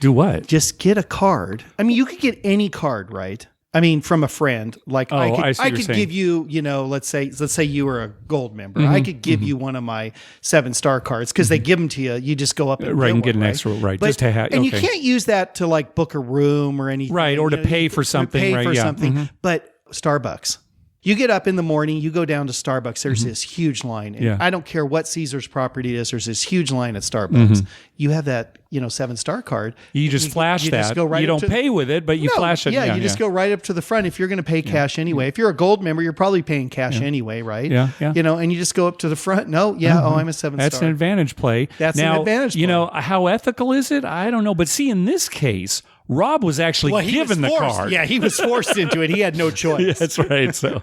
Do what? Just get a card. I mean, you could get any card, right? I mean, from a friend. Like I could give you, let's say you were a gold member. I could give you one of my 7-star cards because they give them to you. You just go up and get an extra, right? But, just to have, and you can't use that to like book a room or anything, right? Or to pay for something, right? But Starbucks. You get up in the morning, you go down to Starbucks, there's this huge line. And I don't care what Caesar's property is, there's this huge line at Starbucks. You have that, 7-star card. You just flash that. Just go right you don't pay with it, but you flash it. Yeah, you just go right up to the front if you're going to pay cash anyway. If you're a gold member, you're probably paying cash anyway, right? Yeah. And you just go up to the front. No, I'm a 7-star. That's an advantage play. That's an advantage play. How ethical is it? I don't know. But see, in this case, Rob was actually given the card. Yeah, he was forced into it. He had no choice. Yeah, that's right. So,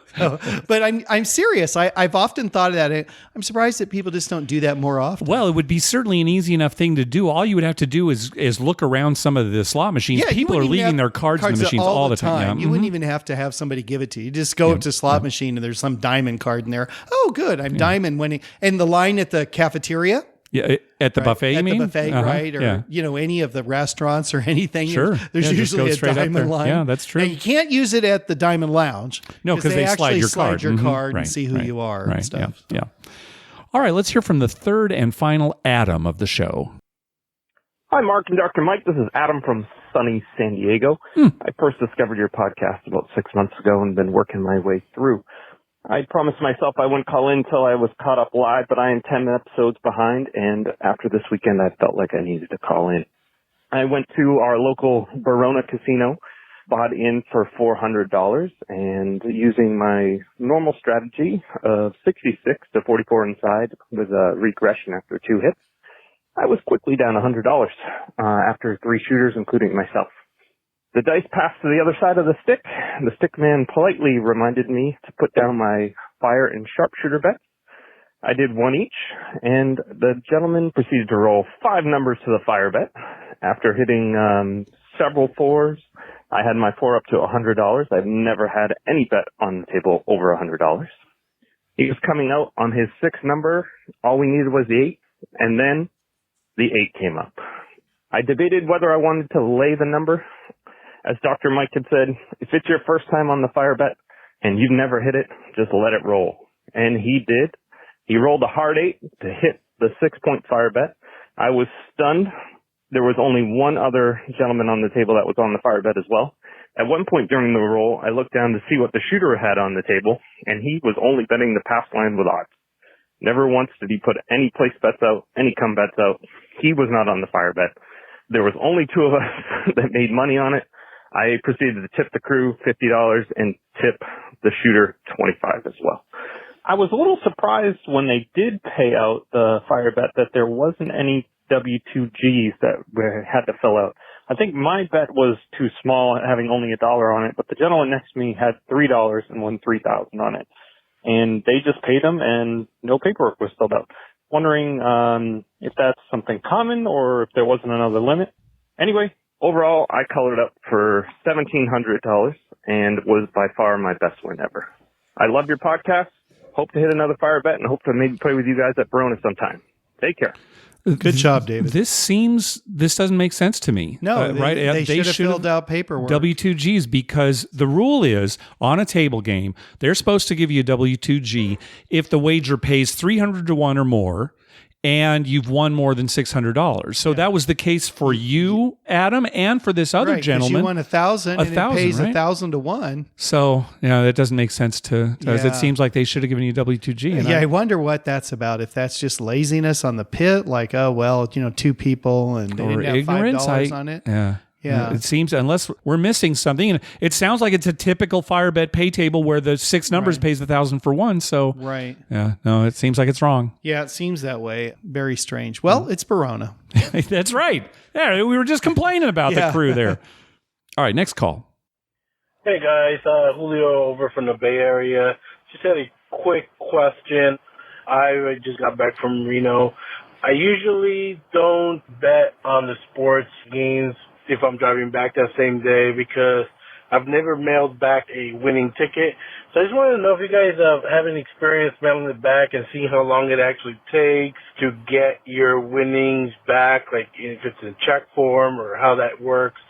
but I'm serious. I've often thought of that. I'm surprised that people just don't do that more often. Well, it would be certainly an easy enough thing to do. All you would have to do is look around some of the slot machines. Yeah, people are leaving their cards in the machines all the time. You wouldn't even have to have somebody give it to you. You just go to slot machine and there's some diamond card in there. Oh, good. I'm diamond winning. And the line at the cafeteria. Yeah, at the buffet, you mean? At the buffet, right? Or, any of the restaurants or anything. Sure. There's usually a diamond line. Yeah, that's true. Now, you can't use it at the Diamond Lounge. No, because they slide your card. And see who you are and stuff. Yeah. All right, let's hear from the third and final Adam of the show. Hi, Mark and Dr. Mike. This is Adam from sunny San Diego. I first discovered your podcast about 6 months ago and been working my way through. I promised myself I wouldn't call in until I was caught up live, but I am 10 episodes behind, and after this weekend, I felt like I needed to call in. I went to our local Verona casino, bought in for $400, and using my normal strategy of 66 to 44 inside with a regression after 2 hits, I was quickly down $100 after 3 shooters, including myself. The dice passed to the other side of the stick. The stick man politely reminded me to put down my fire and sharpshooter bets. I did 1 each, and the gentleman proceeded to roll 5 numbers to the fire bet. After hitting several 4s, I had my 4 up to $100. I've never had any bet on the table over $100. He was coming out on his 6th number. All we needed was the 8, and then the 8 came up. I debated whether I wanted to lay the number. As Dr. Mike had said, if it's your first time on the fire bet and you've never hit it, just let it roll. And he did. He rolled a hard 8 to hit the 6-point fire bet. I was stunned. There was only one other gentleman on the table that was on the fire bet as well. At one point during the roll, I looked down to see what the shooter had on the table, and he was only betting the pass line with odds. Never once did he put any place bets out, any come bets out. He was not on the fire bet. There was only 2 of us that made money on it. I proceeded to tip the crew $50 and tip the shooter $25 as well. I was a little surprised when they did pay out the fire bet that there wasn't any W2Gs that we had to fill out. I think my bet was too small, having only $1 on it, but the gentleman next to me had $3 and won $3,000 on it. And they just paid him and no paperwork was filled out. Wondering if that's something common or if there wasn't another limit. Anyway, overall, I colored up for $1,700 and was by far my best win ever. I love your podcast. Hope to hit another fire bet and hope to maybe play with you guys at Verona sometime. Take care. Good job, David. This doesn't make sense to me. No, right? They should have filled out paperwork. W2Gs, because the rule is on a table game, they're supposed to give you a W2G if the wager pays 300 to 1 or more, and you've won more than $600. So that was the case for you, Adam, and for this other gentleman. You won 1,000, and it pays right? 1,000 to 1. So that doesn't make sense to us. It seems like they should have given you W2G. And I wonder what that's about. If that's just laziness on the pit, like, oh well, 2 people and they didn't have ignorance, $5 on it. Yeah. It seems, unless we're missing something, and it sounds like it's a typical fire bet pay table where the 6 numbers pays 1,000 for one. So it seems like it's wrong. Yeah, it seems that way. Very strange. Well, it's Verona. That's right. Yeah, we were just complaining about the crew there. All right, next call. Hey guys, Julio over from the Bay Area. Just had a quick question. I just got back from Reno. I usually don't bet on the sports games if I'm driving back that same day because I've never mailed back a winning ticket. So I just wanted to know if you guys have any experience mailing it back and seeing how long it actually takes to get your winnings back, like if it's in check form or how that works.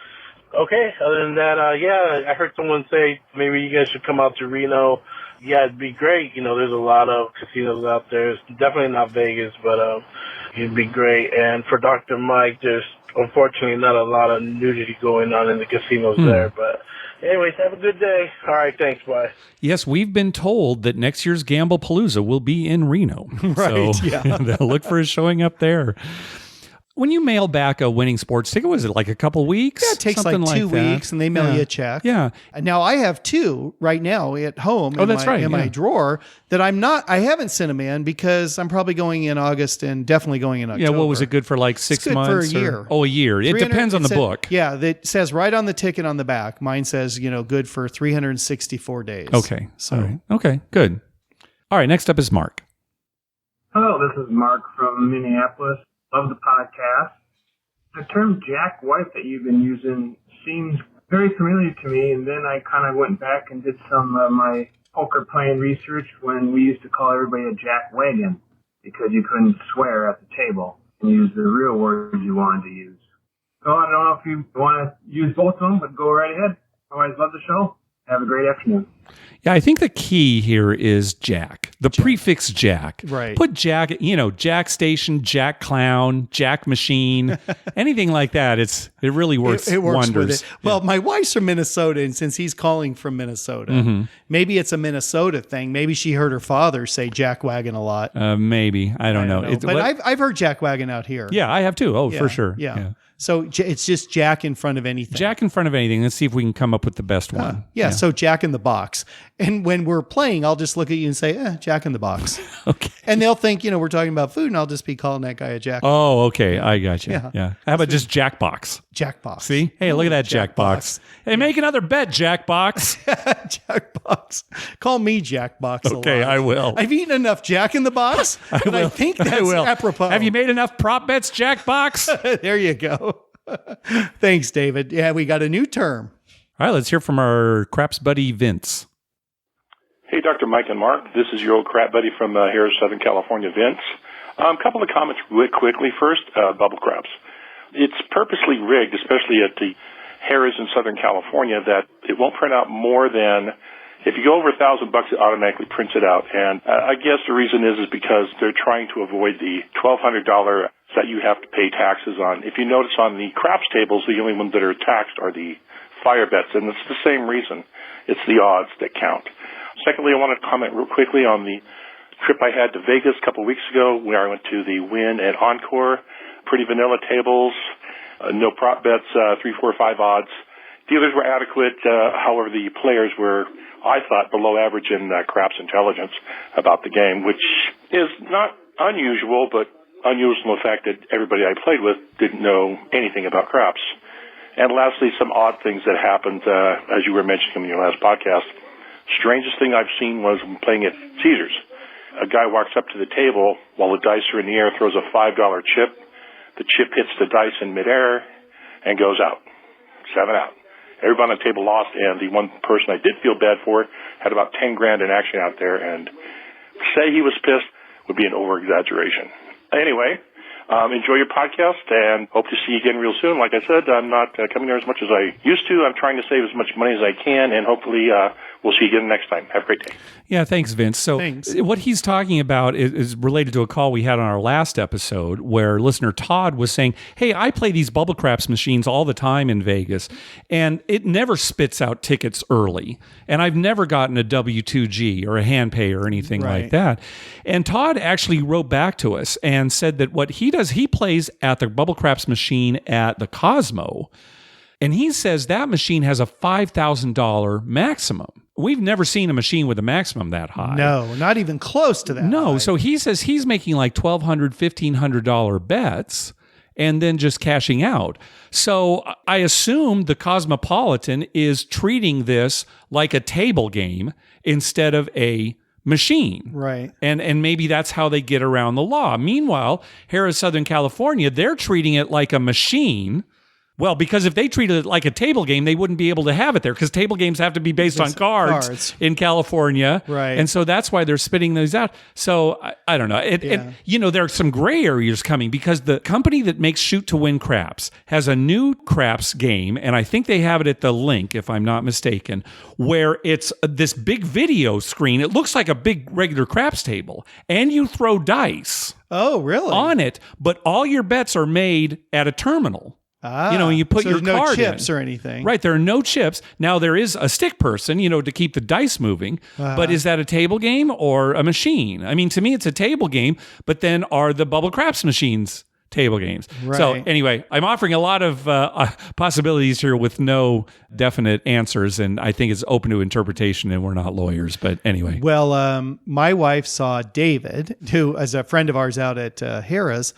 Okay, other than that, I heard someone say maybe you guys should come out to Reno. Yeah, it'd be great. There's a lot of casinos out there. It's definitely not Vegas, but it'd be great. And for Dr. Mike, there's unfortunately not a lot of nudity going on in the casinos there. But anyways, have a good day. All right, thanks. Bye. Yes, we've been told that next year's Gamblepalooza will be in Reno. Right, so look for us showing up there. When you mail back a winning sports ticket, was it like a couple weeks? Yeah, it takes like 2 weeks, and they mail you a check. Yeah. Now I have 2 right now at home. In my drawer that I haven't sent them in because I'm probably going in August and definitely going in October. Yeah, what was it good for, like 6 months? For a year. A year. It depends on the book. Yeah, that says right on the ticket on the back. Mine says, good for 364 days. Okay. So all right. Okay, good. All right, next up is Mark. Hello, this is Mark from Minneapolis. Love the podcast. The term Jack White that you've been using seems very familiar to me, and then I kind of went back and did some of my poker playing research when we used to call everybody a Jack Wagon because you couldn't swear at the table and use the real words you wanted to use. So I don't know if you want to use both of them, but go right ahead. Otherwise, love the show. Have a great afternoon. Yeah, I think the key here is Jack. The prefix Jack. Right. Put Jack, Jack Station, Jack Clown, Jack Machine, anything like that. It really works, it works wonders. with it. Well, my wife's from Minnesota, and since he's calling from Minnesota, maybe it's a Minnesota thing. Maybe she heard her father say Jack Wagon a lot. Maybe. I don't know. But I've heard Jack Wagon out here. Yeah, I have too. Oh, for sure. Yeah. So it's just Jack in front of anything. Jack in front of anything. Let's see if we can come up with the best one. So Jack in the box. And when we're playing, I'll just look at you and say, Jack in the box. Okay. And they'll think, we're talking about food, and I'll just be calling that guy a Jack. Oh, okay. I got you. Yeah. How about just Jack Box? Jack Box. See? Hey, look at that Jack Box. Hey, make another bet, Jack Box. Jack Box. Call me Jack Box. Okay, I will. I've eaten enough Jack in the Box. I think that's apropos. Have you made enough prop bets, Jack Box? There you go. Thanks, David. Yeah, we got a new term. All right, let's hear from our craps buddy, Vince. Hey, Dr. Mike and Mark. This is your old crap buddy from Harrah, Southern California, Vince. A couple of comments really quickly. First, bubble craps. It's purposely rigged, especially at the Harrahs in Southern California, that it won't print out more than, if you go over $1,000, it automatically prints it out. And I guess the reason is because they're trying to avoid the $1,200 that you have to pay taxes on. If you notice on the craps tables, the only ones that are taxed are the fire bets, and it's the same reason. It's the odds that count. Secondly, I want to comment real quickly on the trip I had to Vegas a couple of weeks ago, where I went to the Wynn and Encore. Pretty vanilla tables, no prop bets, 3, 4, 5 odds. Dealers were adequate. However, the players were, I thought, below average in craps intelligence about the game, which is not unusual, but unusual in the fact that everybody I played with didn't know anything about craps. And lastly, some odd things that happened, as you were mentioning in your last podcast. Strangest thing I've seen was when playing at Caesars. A guy walks up to the table while the dice are in the air, throws a $5 chip. The chip hits the dice in midair and goes out. 7 out. Everybody on the table lost, and the one person I did feel bad for had about 10 grand in action out there, and say he was pissed would be an over-exaggeration. Anyway, Enjoy your podcast and hope to see you again real soon. Like I said, I'm not coming there as much as I used to. I'm trying to save as much money as I can, and hopefully we'll see you again next time. Have a great day. Yeah, thanks, Vince. So what he's talking about is related to a call we had on our last episode where listener Todd was saying, hey, I play these bubble craps machines all the time in Vegas, and it never spits out tickets early. And I've never gotten a W2G or a hand pay or anything like that. And Todd actually wrote back to us and said that what he does, he plays at the bubble craps machine at the Cosmo. And he says that machine has a $5,000 maximum. We've never seen a machine with a maximum that high. No, not even close to that. No, high. so he says he's making like $1,200, $1,500 bets and then just cashing out. So I assume the Cosmopolitan is treating this like a table game instead of a machine. Right. And maybe that's how they get around the law. Meanwhile, here in Southern California, they're treating it like a machine. Well, because if they treated it like a table game, they wouldn't be able to have it there because table games have to be based on cards in California. Right. And so that's why they're spitting those out. So I don't know. There are some gray areas coming because the company that makes Shoot to Win craps has a new craps game, and I think they have it at the link, if I'm not mistaken, where it's this big video screen. It looks like a big regular craps table, and you throw dice. Oh, really? On it, but all your bets are made at a terminal. You put your no card chips in. or anything. Right, there are no chips. Now, there is a stick person, to keep the dice moving. But is that a table game or a machine? I mean, to me, it's a table game, but then are the bubble craps machines table games? Right. So anyway, I'm offering a lot of possibilities here with no definite answers, and I think it's open to interpretation, and we're not lawyers. But anyway. Well, my wife saw David, who is a friend of ours out at Harrah's,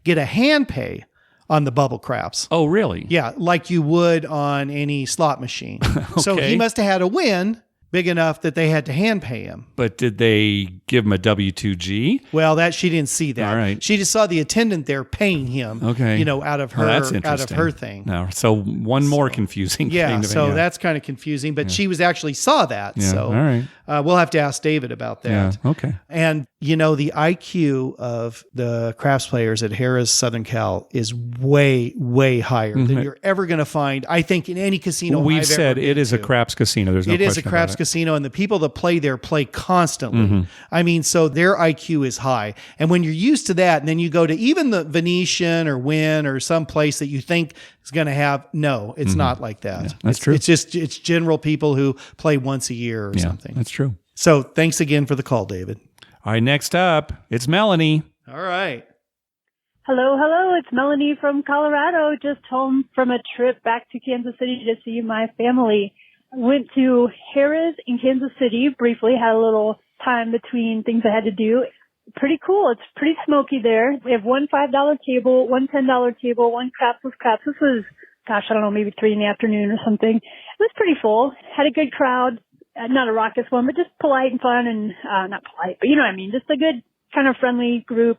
get a hand pay on the bubble craps. Oh, really? Yeah, like you would on any slot machine. So Okay. he must have had a win big enough that they had to hand pay him. But did they give him a W2G? Well, she didn't see that. All right. She just saw the attendant there paying him. Okay. Out of her that's out of interesting. her thing. No, so one more confusing Yeah, thing. so that's kind of confusing, but she was actually saw that. Yeah, So all right. We'll have to ask David about that. Yeah, okay. And the IQ of the craps players at Harrah's Southern Cal is way, way higher than you're ever going to find, I think, in any casino. We've I've said ever it been is a to. craps casino. There's no It question is a craps about it. casino, and the people that play there play constantly. Mhm. I mean, so their IQ is high. And when you're used to that, and then you go to even the Venetian or Wynn or some place that you think is going to have, no, it's not like that. Yeah, that's true. It's general people who play once a year or something. That's true. So thanks again for the call, David. All right, next up, it's Melanie. All right. Hello. It's Melanie from Colorado, just home from a trip back to Kansas City to see my family. I went to Harrah's in Kansas City briefly, had a little time between things I had to do. Pretty cool. It's pretty smoky there. We have one $5 table, one $10 table, one crapsless craps. This was, maybe 3 p.m. or something. It was pretty full. Had a good crowd. Not a raucous one, but just polite and fun and, not polite, but you know what I mean? Just a good kind of friendly group.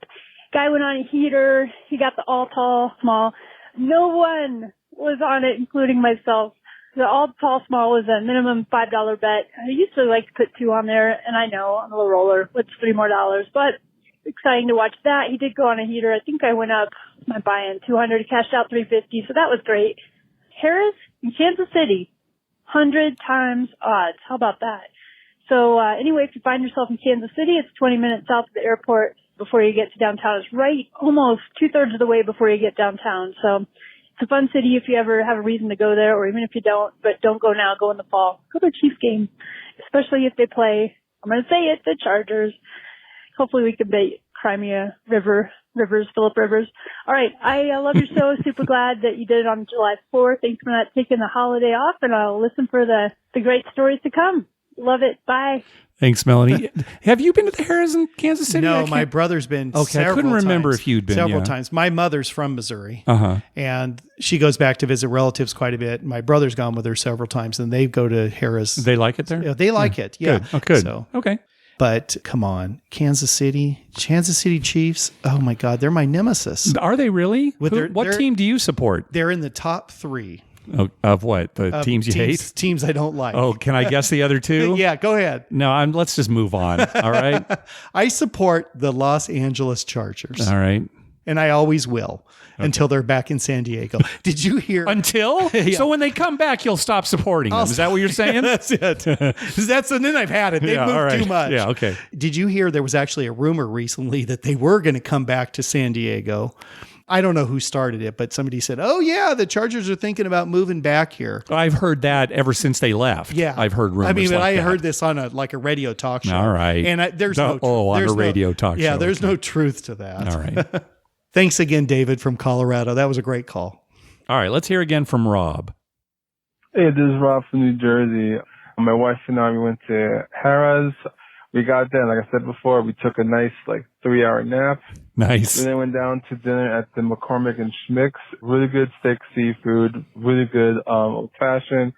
Guy went on a heater. He got the all tall, small. No one was on it, including myself. The all tall, small was a minimum $5 bet. I used to like to put 2 on there, and I know on a little roller, what's $3 more, but exciting to watch that. He did go on a heater. I think I went up my buy-in 200, cashed out 350, so that was great. Harrah's in Kansas City. 100 times odds. How about that? So anyway, if you find yourself in Kansas City, it's 20 minutes south of the airport before you get to downtown. It's right almost 2/3 of the way before you get downtown. So it's a fun city if you ever have a reason to go there, or even if you don't, but don't go now, go in the fall. Go to a Chiefs game, especially if they play, I'm going to say it, the Chargers. Hopefully we can beat Crimea Phillip Rivers. All right. I love your show. Super glad that you did it on July 4th. Thanks for not taking the holiday off, and I'll listen for the great stories to come. Love it. Bye. Thanks, Melanie. Have you been to the Harrah's in Kansas City? No, my brother's been Okay, I couldn't remember if you'd been. Several times. My mother's from Missouri, Uh-huh. and she goes back to visit relatives quite a bit. My brother's gone with her several times, and they go to Harrah's. They like it there? Yeah, they like it. Yeah. Good. Oh, good. So, okay. But come on, Kansas City Chiefs. Oh my God, they're my nemesis. Are they really? What team do you support? They're in the top 3. Of what? The teams you hate? Teams I don't like. Oh, can I guess the other 2? Yeah, go ahead. No, let's just move on. All right. I support the Los Angeles Chargers. All right. And I always will until they're back in San Diego. Did you hear? Until? Yeah. So when they come back, you'll stop supporting them. Is that what you're saying? That's it. And then I've had it. They've moved too much. Yeah, okay. Did you hear there was actually a rumor recently that they were going to come back to San Diego? I don't know who started it, but somebody said, "Oh yeah, the Chargers are thinking about moving back here." I've heard that ever since they left. Yeah, I've heard rumors. I mean, like I that. heard this on a radio talk show. All right, and there's no on a radio talk show. Yeah, there's no truth to that. All right. Thanks again, David from Colorado. That was a great call. All right, let's hear again from Rob. Hey, this is Rob from New Jersey. My wife and I, we went to Harrah's. We got there, like I said before, we took a nice 3-hour nap. Nice. And then went down to dinner at the McCormick and Schmick's. Really good steak seafood, really good old fashioned.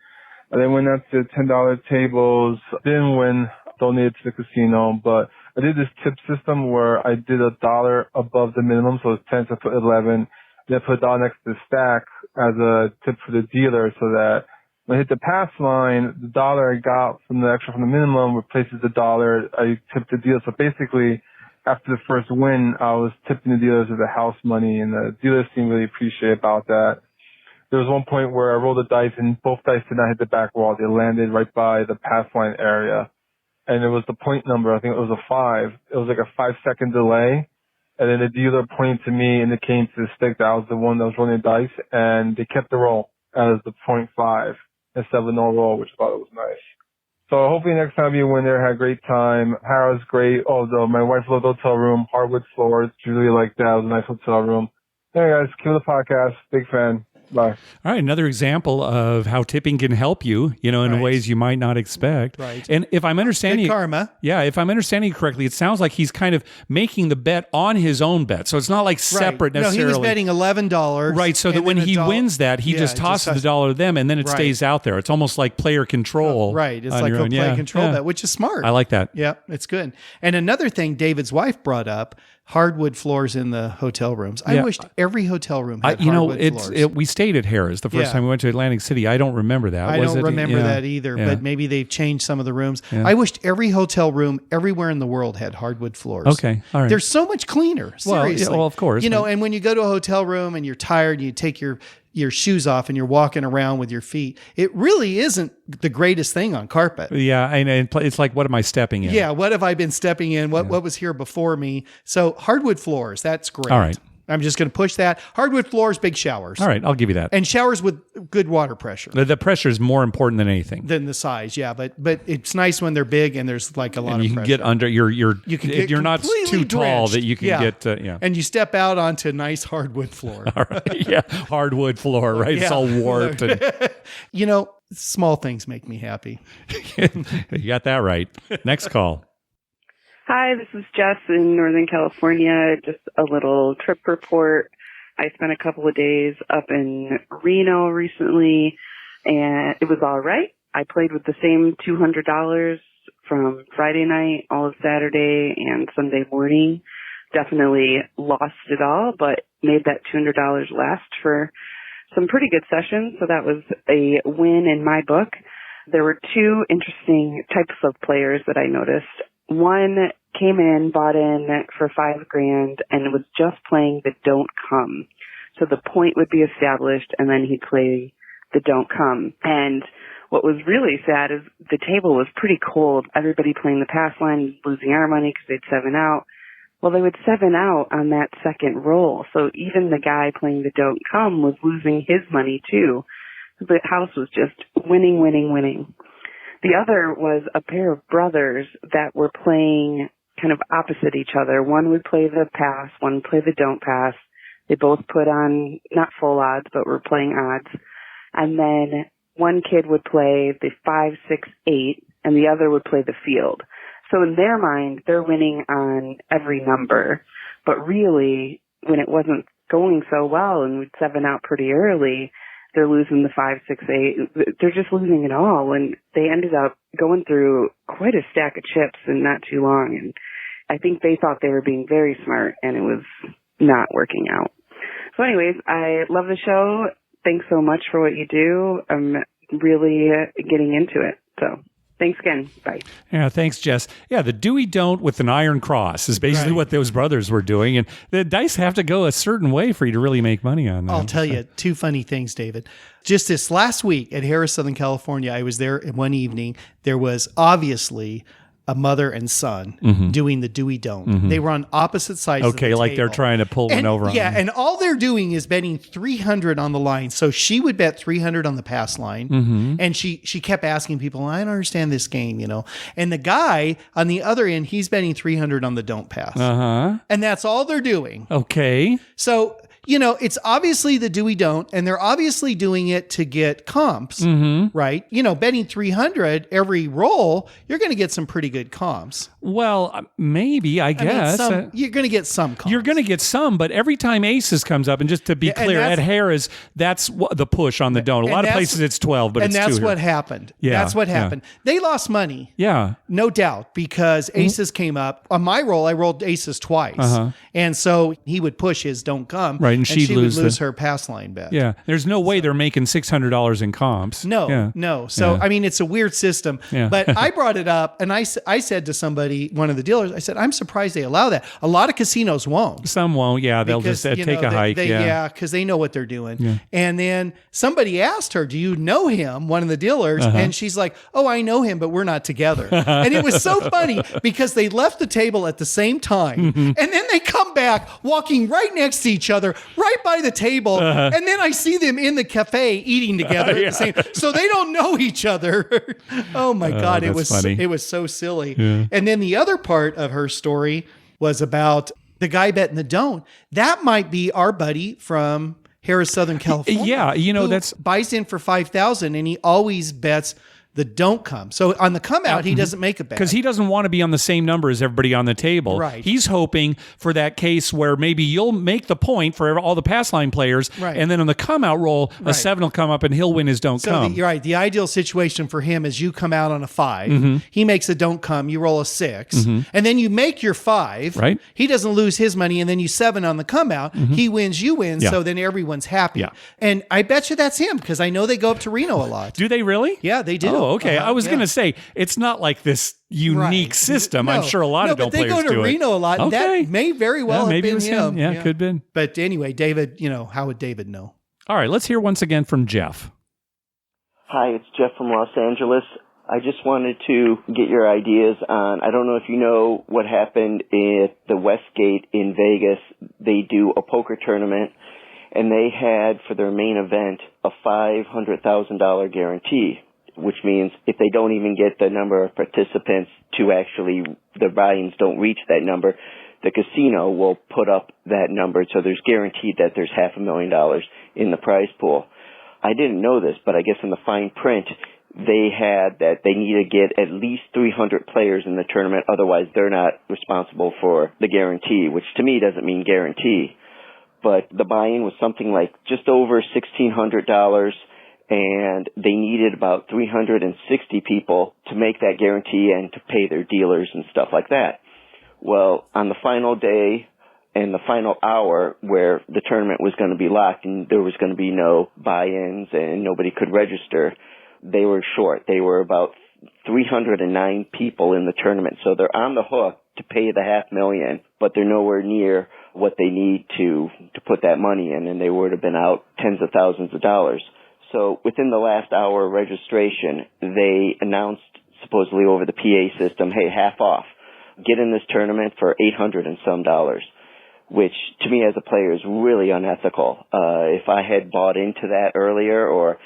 And then went out to $10 tables. Didn't win, donated to the casino, but I did this tip system where I did $1 above the minimum, so it's 10, so I put 11. Then I put $1 next to the stack as a tip for the dealer, so that when I hit the pass line, the $1 I got from the extra from the minimum replaces the $1 I tipped the dealer. So basically, after the first win, I was tipping the dealers with the house money, and the dealers seemed really appreciative about that. There was one point where I rolled the dice, and both dice did not hit the back wall. They landed right by the pass line area. And it was the point number. I think it was a 5. It was like a 5-second delay. And then the dealer pointed to me, indicating to the stick that I was the one that was rolling the dice, and they kept the roll as the 0.5 instead of a no roll, which I thought was nice. So hopefully next time you win there, had a great time. Harrah's great. Although my wife loved the hotel room, hardwood floors. She really liked that. It was a nice hotel room. Hey guys, keep the podcast. Big fan. Bye. All right, another example of how tipping can help you, in ways you might not expect. Right. And if I'm understanding karma. Yeah, if I'm understanding you correctly, it sounds like he's kind of making the bet on his own bet. So it's not like separate necessarily. No, he was betting $11. Right, so that when he wins that, he just tosses the $1 to them, and then it stays out there. It's almost like player control. Right, it's like a play control bet, which is smart. I like that. Yeah, it's good. And another thing David's wife brought up, hardwood floors in the hotel rooms. I wished every hotel room had hardwood floors. We stayed at Harrah's the first time we went to Atlantic City. I don't remember that. I don't remember that either, but maybe they've changed some of the rooms. Yeah. I wished every hotel room everywhere in the world had hardwood floors. Okay, all right. They're so much cleaner, seriously. Well, of course. And when you go to a hotel room and you're tired and you take your shoes off and you're walking around with your feet, it really isn't the greatest thing on carpet. Yeah, and it's like, what am I stepping in? Yeah, what have I been stepping in? What was here before me? So hardwood floors, that's great. All right. I'm just going to push that. Hardwood floors, big showers. All right, I'll give you that. And showers with good water pressure. The pressure is more important than anything. Than the size, yeah. But it's nice when they're big and there's like a lot of pressure. You can get under you're not too tall that you can get And you step out onto a nice hardwood floor. All right, yeah, hardwood floor, right? It's all warped. And small things make me happy. You got that right. Next call. Hi, this is Jess in Northern California. Just a little trip report. I spent a couple of days up in Reno recently, and it was all right. I played with the same $200 from Friday night, all of Saturday, and Sunday morning. Definitely lost it all, but made that $200 last for some pretty good sessions, so that was a win in my book. There were two interesting types of players that I noticed. One came in, bought in for $5,000 and was just playing the don't come. So the point would be established and then he'd play the don't come. And what was really sad is the table was pretty cold. Everybody playing the pass line, losing our money because they'd 7 out. Well, they would 7 out on that second roll. So even the guy playing the don't come was losing his money too. The house was just winning, winning, winning. The other was a pair of brothers that were playing kind of opposite each other. One would play the pass, one would play the don't pass. They both put on, not full odds, but were playing odds. And then one kid would play the 5, 6, 8, and the other would play the field. So in their mind, they're winning on every number. But really, when it wasn't going so well and we'd 7 out pretty early, they're losing the 5, 6, 8. They're just losing it all. And they ended up going through quite a stack of chips in not too long. And I think they thought they were being very smart, and it was not working out. So anyways, I love the show. Thanks so much for what you do. I'm really getting into it. So Thanks again. Bye. Yeah, thanks, Jess. Yeah, the Dewey Don't with an iron cross is basically what those brothers were doing. And the dice have to go a certain way for you to really make money on that. I'll tell you two funny things, David. Just this last week at Harrah, Southern California, I was there one evening. There was obviously a mother and son doing the Dewey Don't. They were on opposite sides of the table. Like they're trying to pull one over on Yeah, them. and all they're doing is betting 300 on the line. So she would bet 300 on the pass line. And she kept asking people, I don't understand this game, you know. And the guy on the other end, he's betting 300 on the don't pass. And that's all they're doing. Okay. So, you know, it's obviously the Dewey Don't, and they're obviously doing it to get comps, right? You know, betting 300 every roll, you're going to get some pretty good comps. Well, maybe, I guess. You're going to get some comps. You're going to get some, but every time aces comes up, and just to be clear, at Harrah's, that's the push on the don't. A lot of places it's 12, but it's 2 And that's here. what happened. Yeah, That's what happened. They lost money. Yeah. No doubt, because aces came up. On my roll, I rolled aces twice. And so he would push his don't come. Right, and she would lose lose her pass line bet. Yeah. There's no way they're making $600 in comps. No. So, I mean, it's a weird system. Yeah. But I brought it up, and I said to somebody, one of the dealers, I said, I'm surprised they allow that. A lot of casinos won't. Some won't. Yeah. They'll Because, just you take know, a hike. Yeah, because they know what they're doing. Yeah. And then somebody asked her, do you know him, one of the dealers? And she's like, oh, I know him, but we're not together. And it was so funny because they left the table at the same time. And then they come back walking right next to each other, right by the table. And then I see them in the cafe eating together at the same. So they don't know each other. Oh my God. It was funny. it was so silly. Yeah. And then the other part of her story was about the guy betting the don't. That might be our buddy from Harrah, Southern California. Yeah, you know, who that's buys in for 5,000 and he always bets the don't come. So on the come out, he doesn't make a bet. because he doesn't want to be on the same number as everybody on the table. Right. He's hoping for that case where maybe you'll make the point for all the pass line players, Right. and then on the come out roll, a 7 will come up and he'll win his don't come. You're right. The ideal situation for him is you come out on a 5. He makes a don't come. You roll a 6. And then you make your 5. Right. He doesn't lose his money. And then you 7 on the come out. He wins, you win. Yeah. So then everyone's happy. Yeah. And I bet you that's him because I know they go up to Reno a lot. Do they really? Yeah, they do. Oh, okay. I was yeah. going to say, it's not like this unique system. I'm No. sure a lot of but don't they players go to do Reno it. a lot. And Okay. that may very well have maybe it been was him. Yeah, could have been. But anyway, David, you know, how would David know? All right, let's hear once again from Jeff. Hi, it's Jeff from Los Angeles. I just wanted to get your ideas on, I don't know if you know what happened at the Westgate in Vegas. They do a poker tournament, and they had for their main event a $500,000 guarantee, which means if they don't even get the number of participants to actually, the buy-ins don't reach that number, the casino will put up that number. So there's guaranteed that there's $500,000 in the prize pool. I didn't know this, but I guess in the fine print, they had that they need to get at least 300 players in the tournament. Otherwise, they're not responsible for the guarantee, which to me doesn't mean guarantee. But the buy-in was something like just over $1,600, and they needed about 360 people to make that guarantee and to pay their dealers and stuff like that. Well, on the final day and the final hour where the tournament was going to be locked and there was going to be no buy-ins and nobody could register, they were short. They were about 309 people in the tournament. So they're on the hook to pay the $500,000, but they're nowhere near what they need to put that money in, and they would have been out tens of thousands of dollars. So within the last hour of registration, they announced supposedly over the PA system, hey, half off. Get in this tournament for $800 and some, which to me as a player is really unethical. If I had bought into that earlier, or,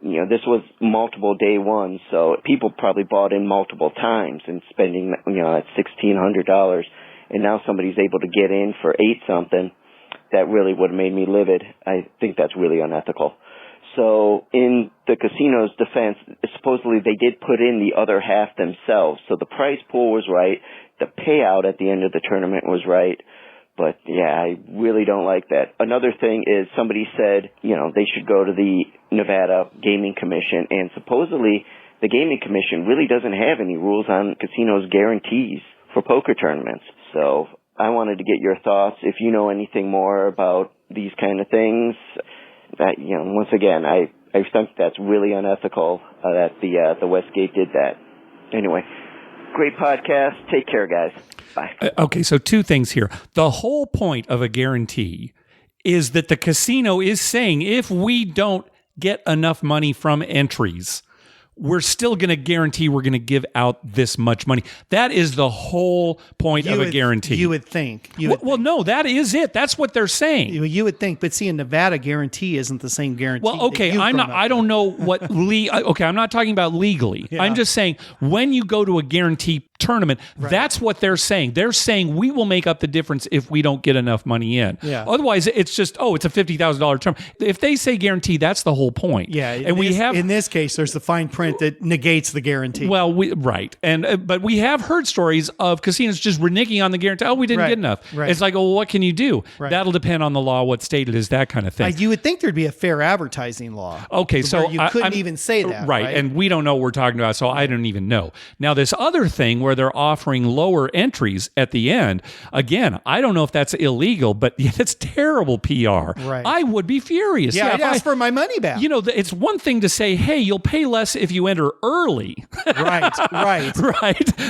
you know, this was multiple day ones, so people probably bought in multiple times and spending, you know, at $1,600, and now somebody's able to get in for $8 something, that really would have made me livid. I think that's really unethical. So in the casino's defense, supposedly they did put in the other half themselves. So the prize pool was right. The payout at the end of the tournament was right. But yeah, I really don't like that. Another thing is somebody said, you know, they should go to the Nevada Gaming Commission, and supposedly the Gaming Commission really doesn't have any rules on casinos' guarantees for poker tournaments. So I wanted to get your thoughts. If you know anything more about these kind of things, that, you know, once again, I think that's really unethical that the Westgate did that. Anyway, great podcast. Take care, guys. Bye. Okay, so two things here. The whole point of a guarantee is that the casino is saying if we don't get enough money from entries, we're still going to guarantee we're going to give out this much money. That is the whole point of a guarantee. You would think. Well, no, that is it. That's what they're saying. You would think, but see, in Nevada, guarantee isn't the same guarantee. Well, okay, I don't know what okay, I'm not talking about legally. Yeah. I'm just saying when you go to a guarantee tournament, that's what they're saying. They're saying we will make up the difference if we don't get enough money in. Yeah. Otherwise, it's just it's a $50,000 term. If they say guarantee, that's the whole point. Yeah, and in this case, there's the fine print that negates the guarantee. Well, but we have heard stories of casinos just reneging on the guarantee. Oh, we didn't get enough. Right. It's like, what can you do? Right. That'll depend on the law, what state it is, that kind of thing. You would think there'd be a fair advertising law. Okay, so you couldn't even say that, right? And we don't know what we're talking about, so I don't even know. Now, this other thing where they're offering lower entries at the end, again, I don't know if that's illegal, but it's terrible PR. Right. I would be furious. Yeah, I'd ask for my money back. It's one thing to say, hey, you'll pay less if you enter early. Right.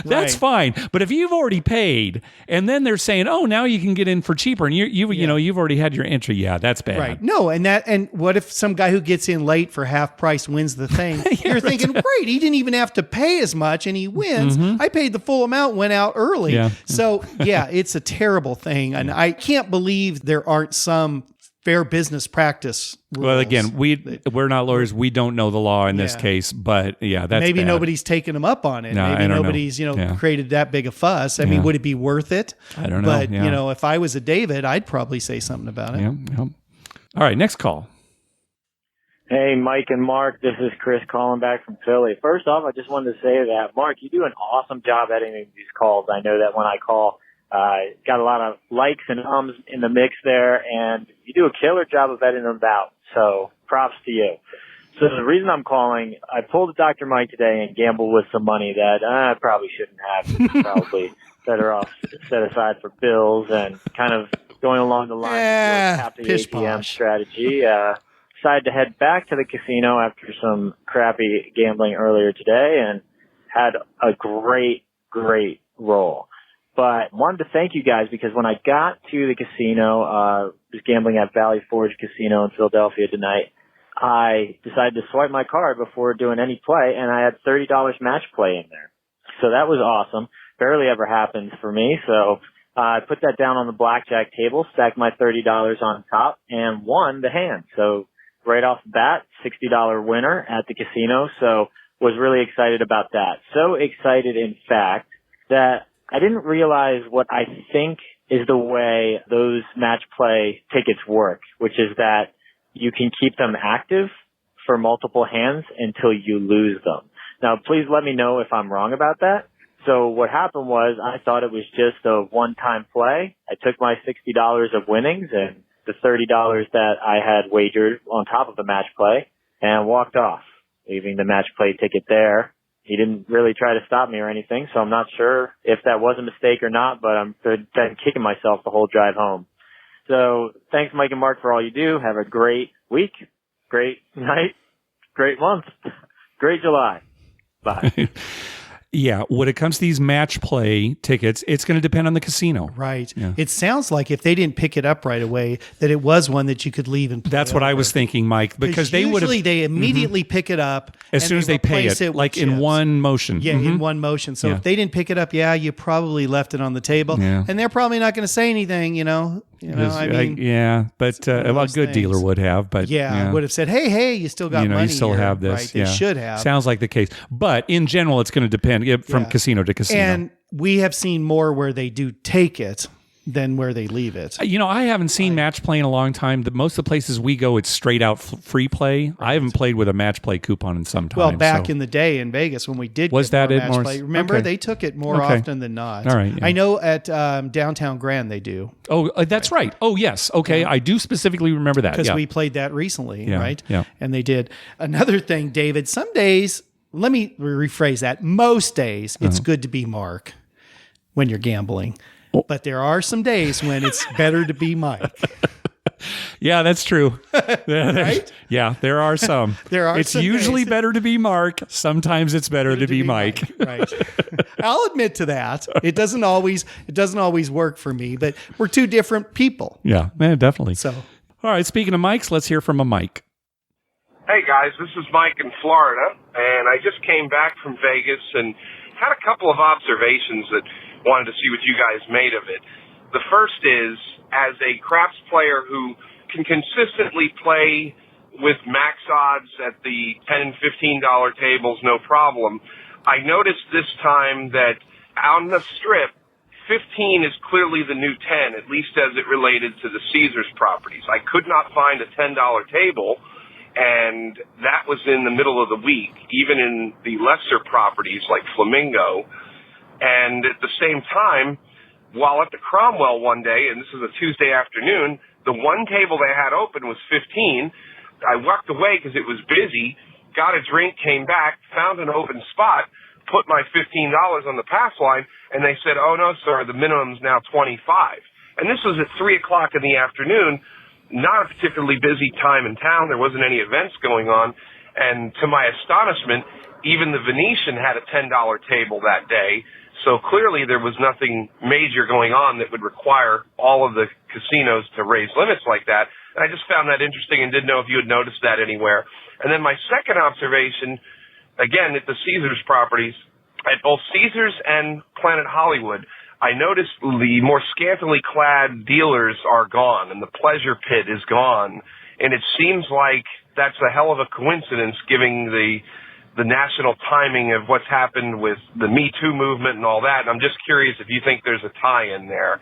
That's fine. But if you've already paid, and then they're saying, oh, now you can get in for cheaper, and you've already had your entry, that's bad. Right. No, and what if some guy who gets in late for half price wins the thing? You're thinking, great, he didn't even have to pay as much, and he wins. I paid the full amount, went out early. Yeah. So it's a terrible thing, and I can't believe there aren't some fair business practice rules. Well, again, we're not lawyers. We don't know the law in this case, but that's maybe bad. nobody's taken them up on it. No, maybe I don't nobody's know. created that big a fuss. I mean, would it be worth it? I don't know. But Yeah. if I was a David, I'd probably say something about it. Yeah. All right, next call. Hey, Mike and Mark, this is Chris calling back from Philly. First off, I just wanted to say that, Mark, you do an awesome job editing these calls. I know that when I call, got a lot of likes and ums in the mix there, and you do a killer job of editing them out. So props to you. So the reason I'm calling, I pulled a Dr. Mike today and gambled with some money that I probably shouldn't have. Probably better off set aside for bills and kind of going along the lines of tap the ATM strategy. Decided to head back to the casino after some crappy gambling earlier today and had a great roll. But wanted to thank you guys because when I got to the casino, was gambling at Valley Forge Casino in Philadelphia tonight, I decided to swipe my card before doing any play, and I had $30 match play in there. So that was awesome. Barely ever happens for me. So I put that down on the blackjack table, stacked my $30 on top, and won the hand. So right off the bat, $60 winner at the casino. So was really excited about that. So excited, in fact, that I didn't realize what I think is the way those match play tickets work, which is that you can keep them active for multiple hands until you lose them. Now, please let me know if I'm wrong about that. So what happened was I thought it was just a one-time play. I took my $60 of winnings and the $30 that I had wagered on top of the match play and walked off, leaving the match play ticket there. He didn't really try to stop me or anything, so I'm not sure if that was a mistake or not, but I'm then kicking myself the whole drive home. So thanks, Mike and Mark, for all you do. Have a great week, great night, great month, great July. Bye. Yeah, when it comes to these match play tickets, it's going to depend on the casino. Right. Yeah. It sounds like if they didn't pick it up right away, that it was one that you could leave and play. That's what I was thinking, Mike, because they would have. Usually they immediately pick it up as soon as they pay it, like in one motion. Yeah, in one motion. So if they didn't pick it up, you probably left it on the table, and they're probably not going to say anything. I mean, but a good dealer would have. But would have said, "Hey, you still got money. You still here. have this. Right? They should have." Sounds like the case, but in general, it's going to depend from casino to casino. And we have seen more where they do take it than where they leave it. I haven't seen match play in a long time. Most of the places we go, it's straight out free play. Right. I haven't played with a match play coupon in some time. Well, back in the day in Vegas when we did match play, remember they took it more often than not. All right, I know at Downtown Grand they do. Oh, that's right. Oh, yes. Okay, I do specifically remember that because we played that recently, right? Yeah, and they did. Another thing, David. Some days, let me rephrase that. Most days, it's good to be Mark when you're gambling. But there are some days when it's better to be Mike. Yeah, that's true. Right? Yeah, there are some. It's some usually days. better to be Mark. Sometimes it's better to be Mike. Right. I'll admit to that. It doesn't always work for me, but we're two different people. Yeah, definitely. So, all right, speaking of mics, let's hear from a Mike. Hey guys, this is Mike in Florida, and I just came back from Vegas and had a couple of observations that wanted to see what you guys made of it. The first is, as a craps player who can consistently play with max odds at the $10 and $15 tables, no problem, I noticed this time that on the strip, 15 is clearly the new 10, at least as it related to the Caesars properties. I could not find a $10 table, and that was in the middle of the week, even in the lesser properties like Flamingo. And at the same time, while at the Cromwell one day, and this is a Tuesday afternoon, the one table they had open was 15. I walked away because it was busy, got a drink, came back, found an open spot, put my $15 on the pass line, and they said, "Oh no, sir, the minimum's now 25." And this was at 3 o'clock in the afternoon, not a particularly busy time in town. There wasn't any events going on. And to my astonishment, even the Venetian had a $10 table that day. So clearly there was nothing major going on that would require all of the casinos to raise limits like that. And I just found that interesting and didn't know if you had noticed that anywhere. And then my second observation, again, at the Caesars properties, at both Caesars and Planet Hollywood, I noticed the more scantily clad dealers are gone and the pleasure pit is gone. And it seems like that's a hell of a coincidence given the national timing of what's happened with the Me Too movement and all that. And I'm just curious if you think there's a tie-in there.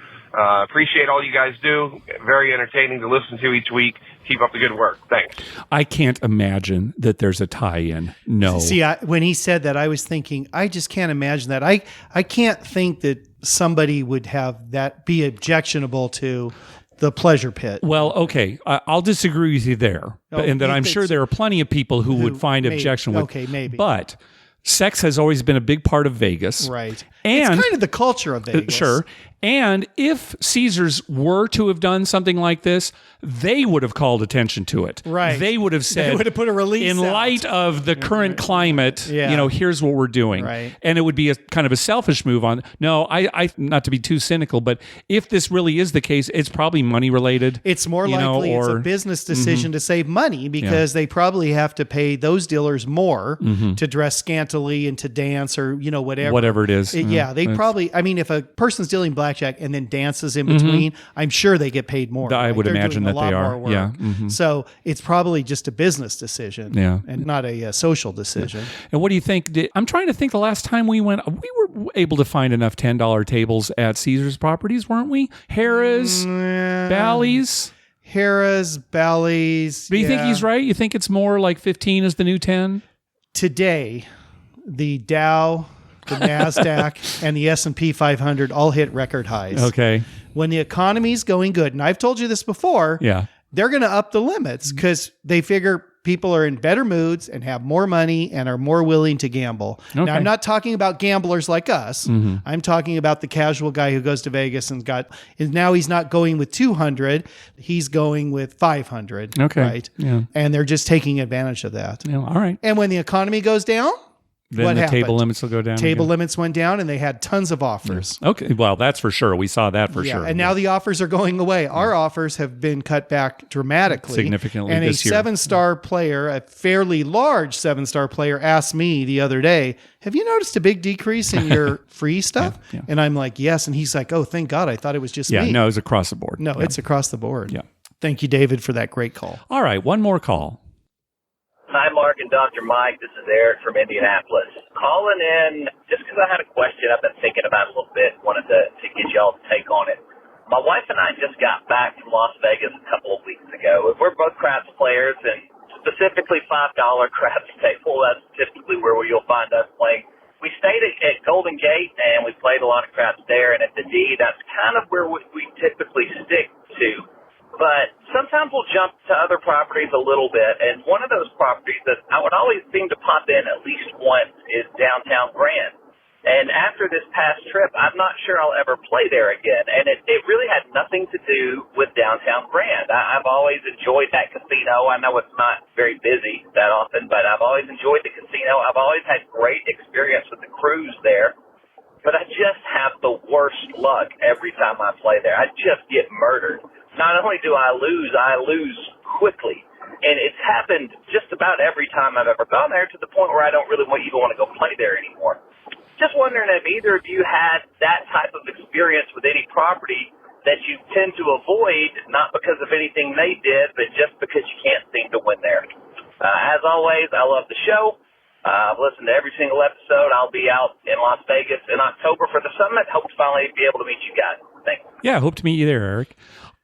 Appreciate all you guys do. Very entertaining to listen to each week. Keep up the good work. Thanks. I can't imagine that there's a tie-in. No. See, when he said that, I was thinking, I just can't imagine that. I can't think that somebody would have that be objectionable to the pleasure pit. Well, okay, I'll disagree with you there, and that I'm sure there are plenty of people who would find objection with. Okay, maybe. But sex has always been a big part of Vegas, Right. And it's kind of the culture of Vegas. Sure. And if Caesars were to have done something like this, they would have called attention to it. Right. They would have said, They would have put a release in out. light of the current climate, Yeah. here's what we're doing. Right. And it would be a kind of a selfish move on. No, I not to be too cynical, but if this really is the case, it's probably money related. It's more likely it's a business decision to save money because they probably have to pay those dealers more to dress scantily and to dance or, whatever. Whatever it is. Yeah, they probably, if a person's dealing blackjack and then dances in between, I'm sure they get paid more. I would They're imagine doing that a lot they are. more work. Yeah. So it's probably just a business decision and not a social decision. And what do you think? I'm trying to think the last time we went, we were able to find enough $10 tables at Caesars properties, weren't we? Harrah's, Bally's. Harrah's, Bally's. Do you think he's right? You think it's more like 15 is the new 10? Today, the Dow, the NASDAQ, and the S&P 500 all hit record highs. Okay. When the economy's going good, and I've told you this before, Yeah. they're going to up the limits because they figure people are in better moods and have more money and are more willing to gamble. Okay. Now, I'm not talking about gamblers like us. I'm talking about the casual guy who goes to Vegas and now he's not going with 200. He's going with 500. Okay. Right. Yeah. And they're just taking advantage of that. Yeah. All right. And when the economy goes down, Then what the happened? table limits will go down. Table again. limits went down and they had tons of offers. Okay. Well, that's for sure. We saw that for sure. And now the offers are going away. Our offers have been cut back dramatically. Significantly And this year. a 7-star player, a fairly large 7-star player, asked me the other day, have you noticed a big decrease in your free stuff? Yeah. And I'm like, yes. And he's like, oh, thank God. I thought it was just Yeah. me. No, it's across the board. No, Yeah. it's across the board. Yeah. Thank you, David, for that great call. All right. One more call. Hi, Mark and Dr. Mike. This is Eric from Indianapolis. Calling in just because I had a question I've been thinking about a little bit. Wanted to get y'all's take on it. My wife and I just got back from Las Vegas a couple of weeks ago. We're both craps players, and specifically $5 craps table. That's typically where you'll find us playing. We stayed at Golden Gate, and we played a lot of craps there. And at the D, that's kind of where we typically stick to. But sometimes we'll jump to other properties a little bit, and one of those properties that I would always seem to pop in at least once is downtown Grand. And after this past trip, I'm not sure I'll ever play there again. And it really had nothing to do with downtown Grand. I've always enjoyed that casino. I know it's not very busy that often, but I've always enjoyed the casino. I've always had great experience with the cruise there. But I just have the worst luck every time I play there. I just get murdered. Not only do I lose quickly. And it's happened just about every time I've ever gone there, to the point where I don't really even want to go play there anymore. Just wondering if either of you had that type of experience with any property that you tend to avoid, not because of anything they did, but just because you can't seem to win there. As always, I love the show. I've listened to every single episode. I'll be out in Las Vegas in October for the summit. Hope to finally be able to meet you guys. Thanks. Yeah, hope to meet you there, Eric.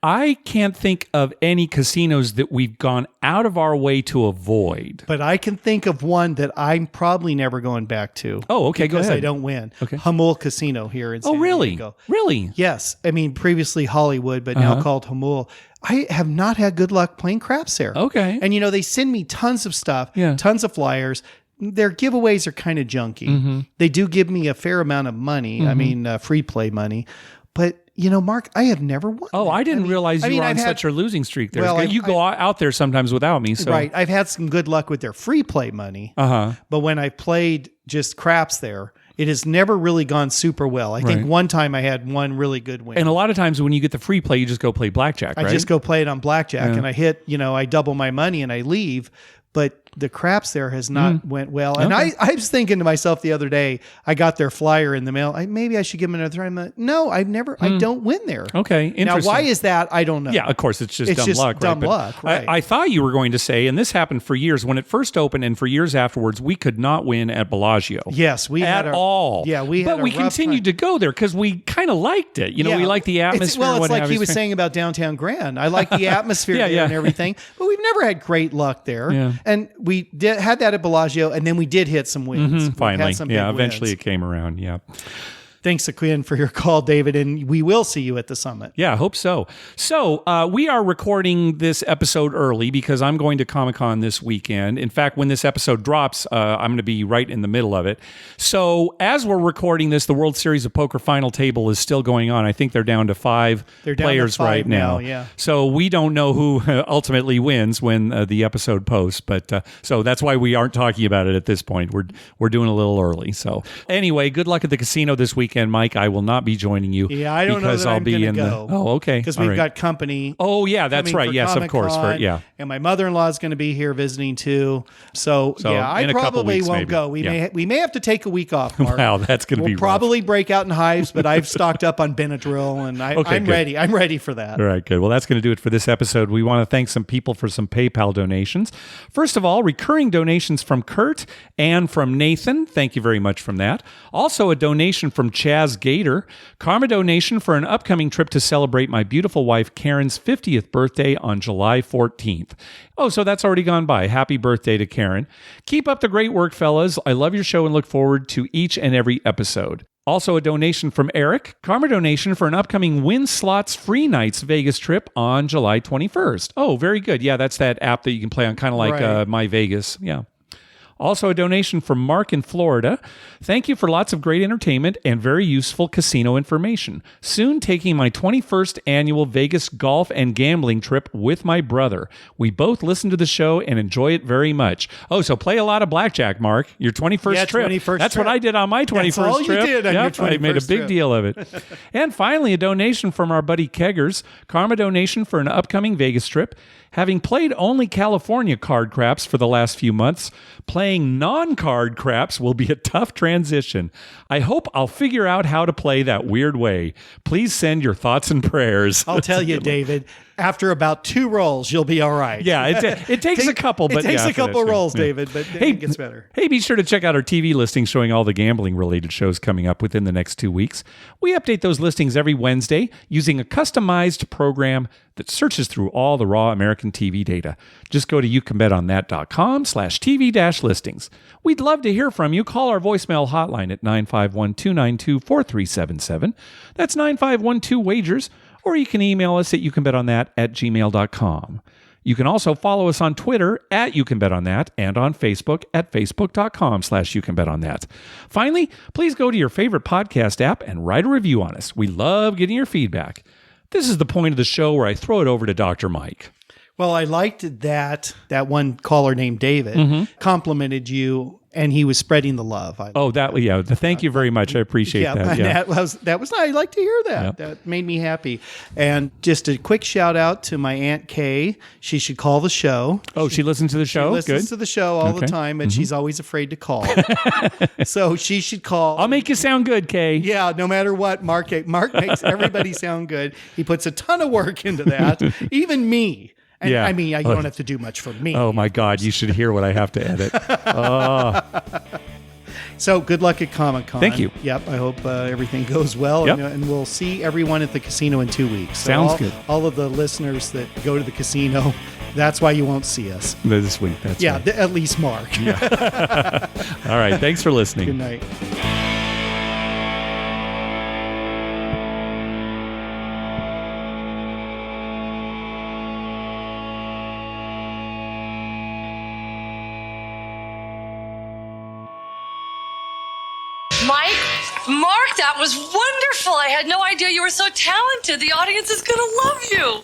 I can't think of any casinos that we've gone out of our way to avoid. But I can think of one that I'm probably never going back to. Oh, okay, go because ahead. I don't win. Okay. Hamul Casino here in San really? Diego. Really? Yes. I mean, previously Hollywood, but now called Hamul. I have not had good luck playing craps there. Okay. And, they send me tons of stuff, tons of flyers. Their giveaways are kind of junky. Mm-hmm. They do give me a fair amount of money. I mean, free play money. But Mark, I have never won. Oh, I didn't realize you were on such a losing streak there. Well, you go out there sometimes without me. So. Right. I've had some good luck with their free play money. But when I played just craps there, it has never really gone super well. I think one time I had one really good win. And a lot of times when you get the free play, you just go play blackjack, right? I just go play it on blackjack and I hit, I double my money and I leave. But the craps there has not went well. And I was thinking to myself the other day, I got their flyer in the mail. Maybe I should give them another try. No, I don't win there. Okay, interesting. Now, why is that? I don't know. Yeah, of course, it's just dumb luck. Dumb right? luck, right. I thought you were going to say, and this happened for years, when it first opened and for years afterwards, we could not win at Bellagio. Yes, we had all. Yeah, but we continued to go there because we kind of liked it. We liked the atmosphere. It's like he was saying about downtown Grand. I like the atmosphere there and everything, but we've never had great luck there. Yeah. And we had that at Bellagio, and then we did hit some wins. Finally, some eventually wins. It came around. Yeah. Thanks again for your call, David, and we will see you at the summit. Yeah, I hope so. So we are recording this episode early because I'm going to Comic-Con this weekend. In fact, when this episode drops, I'm going to be right in the middle of it. So as we're recording this, the World Series of Poker final table is still going on. I think they're down to 5 players right now. Yeah. So we don't know who ultimately wins when the episode posts. But so that's why we aren't talking about it at this point. We're doing a little early. So anyway, good luck at the casino this weekend. Mike, I will not be joining you. Yeah, I don't know that I'm going to go. Oh, okay. Because we've got company. Oh, yeah, that's right. Yes, of course. And my mother-in-law is going to be here visiting too. So yeah, I probably won't go. We may have to take a week off, Mark. Wow, that's going to be rough. We'll probably break out in hives, but I've stocked up on Benadryl, and I'm ready. I'm ready for that. All right, good. Well, that's going to do it for this episode. We want to thank some people for some PayPal donations. First of all, recurring donations from Kurt and from Nathan. Thank you very much from that. Also, a donation from Chaz Gator. Karma donation for an upcoming trip to celebrate my beautiful wife Karen's 50th birthday on July 14th. Oh, so that's already gone by. Happy birthday to Karen. Keep up the great work, fellas. I love your show and look forward to each and every episode. Also, a donation from Eric. Karma donation for an upcoming Win Slots Free Nights Vegas trip on July 21st. Oh, very good. Yeah, that's that app that you can play on, kind of like My Vegas. Yeah. Also, a donation from Mark in Florida. Thank you for lots of great entertainment and very useful casino information. Soon taking my 21st annual Vegas golf and gambling trip with my brother. We both listen to the show and enjoy it very much. Oh, so play a lot of blackjack, Mark. Your 21st trip. 21st That's trip. what I did on my 21st That's all trip. you did on your 21st I made a big trip. deal of it. And finally, a donation from our buddy Keggers. Karma donation for an upcoming Vegas trip. Having played only California card craps for the last few months, playing non-card craps will be a tough transition. I hope I'll figure out how to play that weird way. Please send your thoughts and prayers. I'll tell you, David, after about 2 rolls, you'll be all right. Yeah, it takes a couple. But it takes a couple rolls, yeah. David, but then it gets better. Hey, be sure to check out our TV listings showing all the gambling-related shows coming up within the next 2 weeks. We update those listings every Wednesday using a customized program that searches through all the raw American TV data. Just go to youcanbetonThat.com/TV-listings. We'd love to hear from you. Call our voicemail hotline at 951-292-4377. That's 9512-WAGERS. Or you can email us at youcanbetonThat@gmail.com. You can also follow us on Twitter at You Can Bet On That and on Facebook at facebook.com/YouCanBetOnThat. Finally, please go to your favorite podcast app and write a review on us. We love getting your feedback. This is the point of the show where I throw it over to Dr. Mike. Well, I liked that one caller named David complimented you, and he was spreading the love. Thank you very much. I appreciate that. Yeah. That was I like to hear that. Yeah. That made me happy. And just a quick shout out to my Aunt Kay. She should call the show. Oh, she listens to the show? She listens Good. to the show all the time, and she's always afraid to call. So she should call. I'll make you sound good, Kay. Yeah, no matter what, Mark makes everybody sound good. He puts a ton of work into that, even me. And Yeah. I mean, you don't have to do much for me. Oh, my God. You should hear what I have to edit. So good luck at Comic-Con. Thank you. Yep. I hope everything goes well. Yep. And we'll see everyone at the casino in 2 weeks. So Sounds good. All of the listeners that go to the casino, that's why you won't see us. This week. That's right. At least Mark. Yeah. All right. Thanks for listening. Good night. Mark, that was wonderful. I had no idea you were so talented. The audience is going to love you.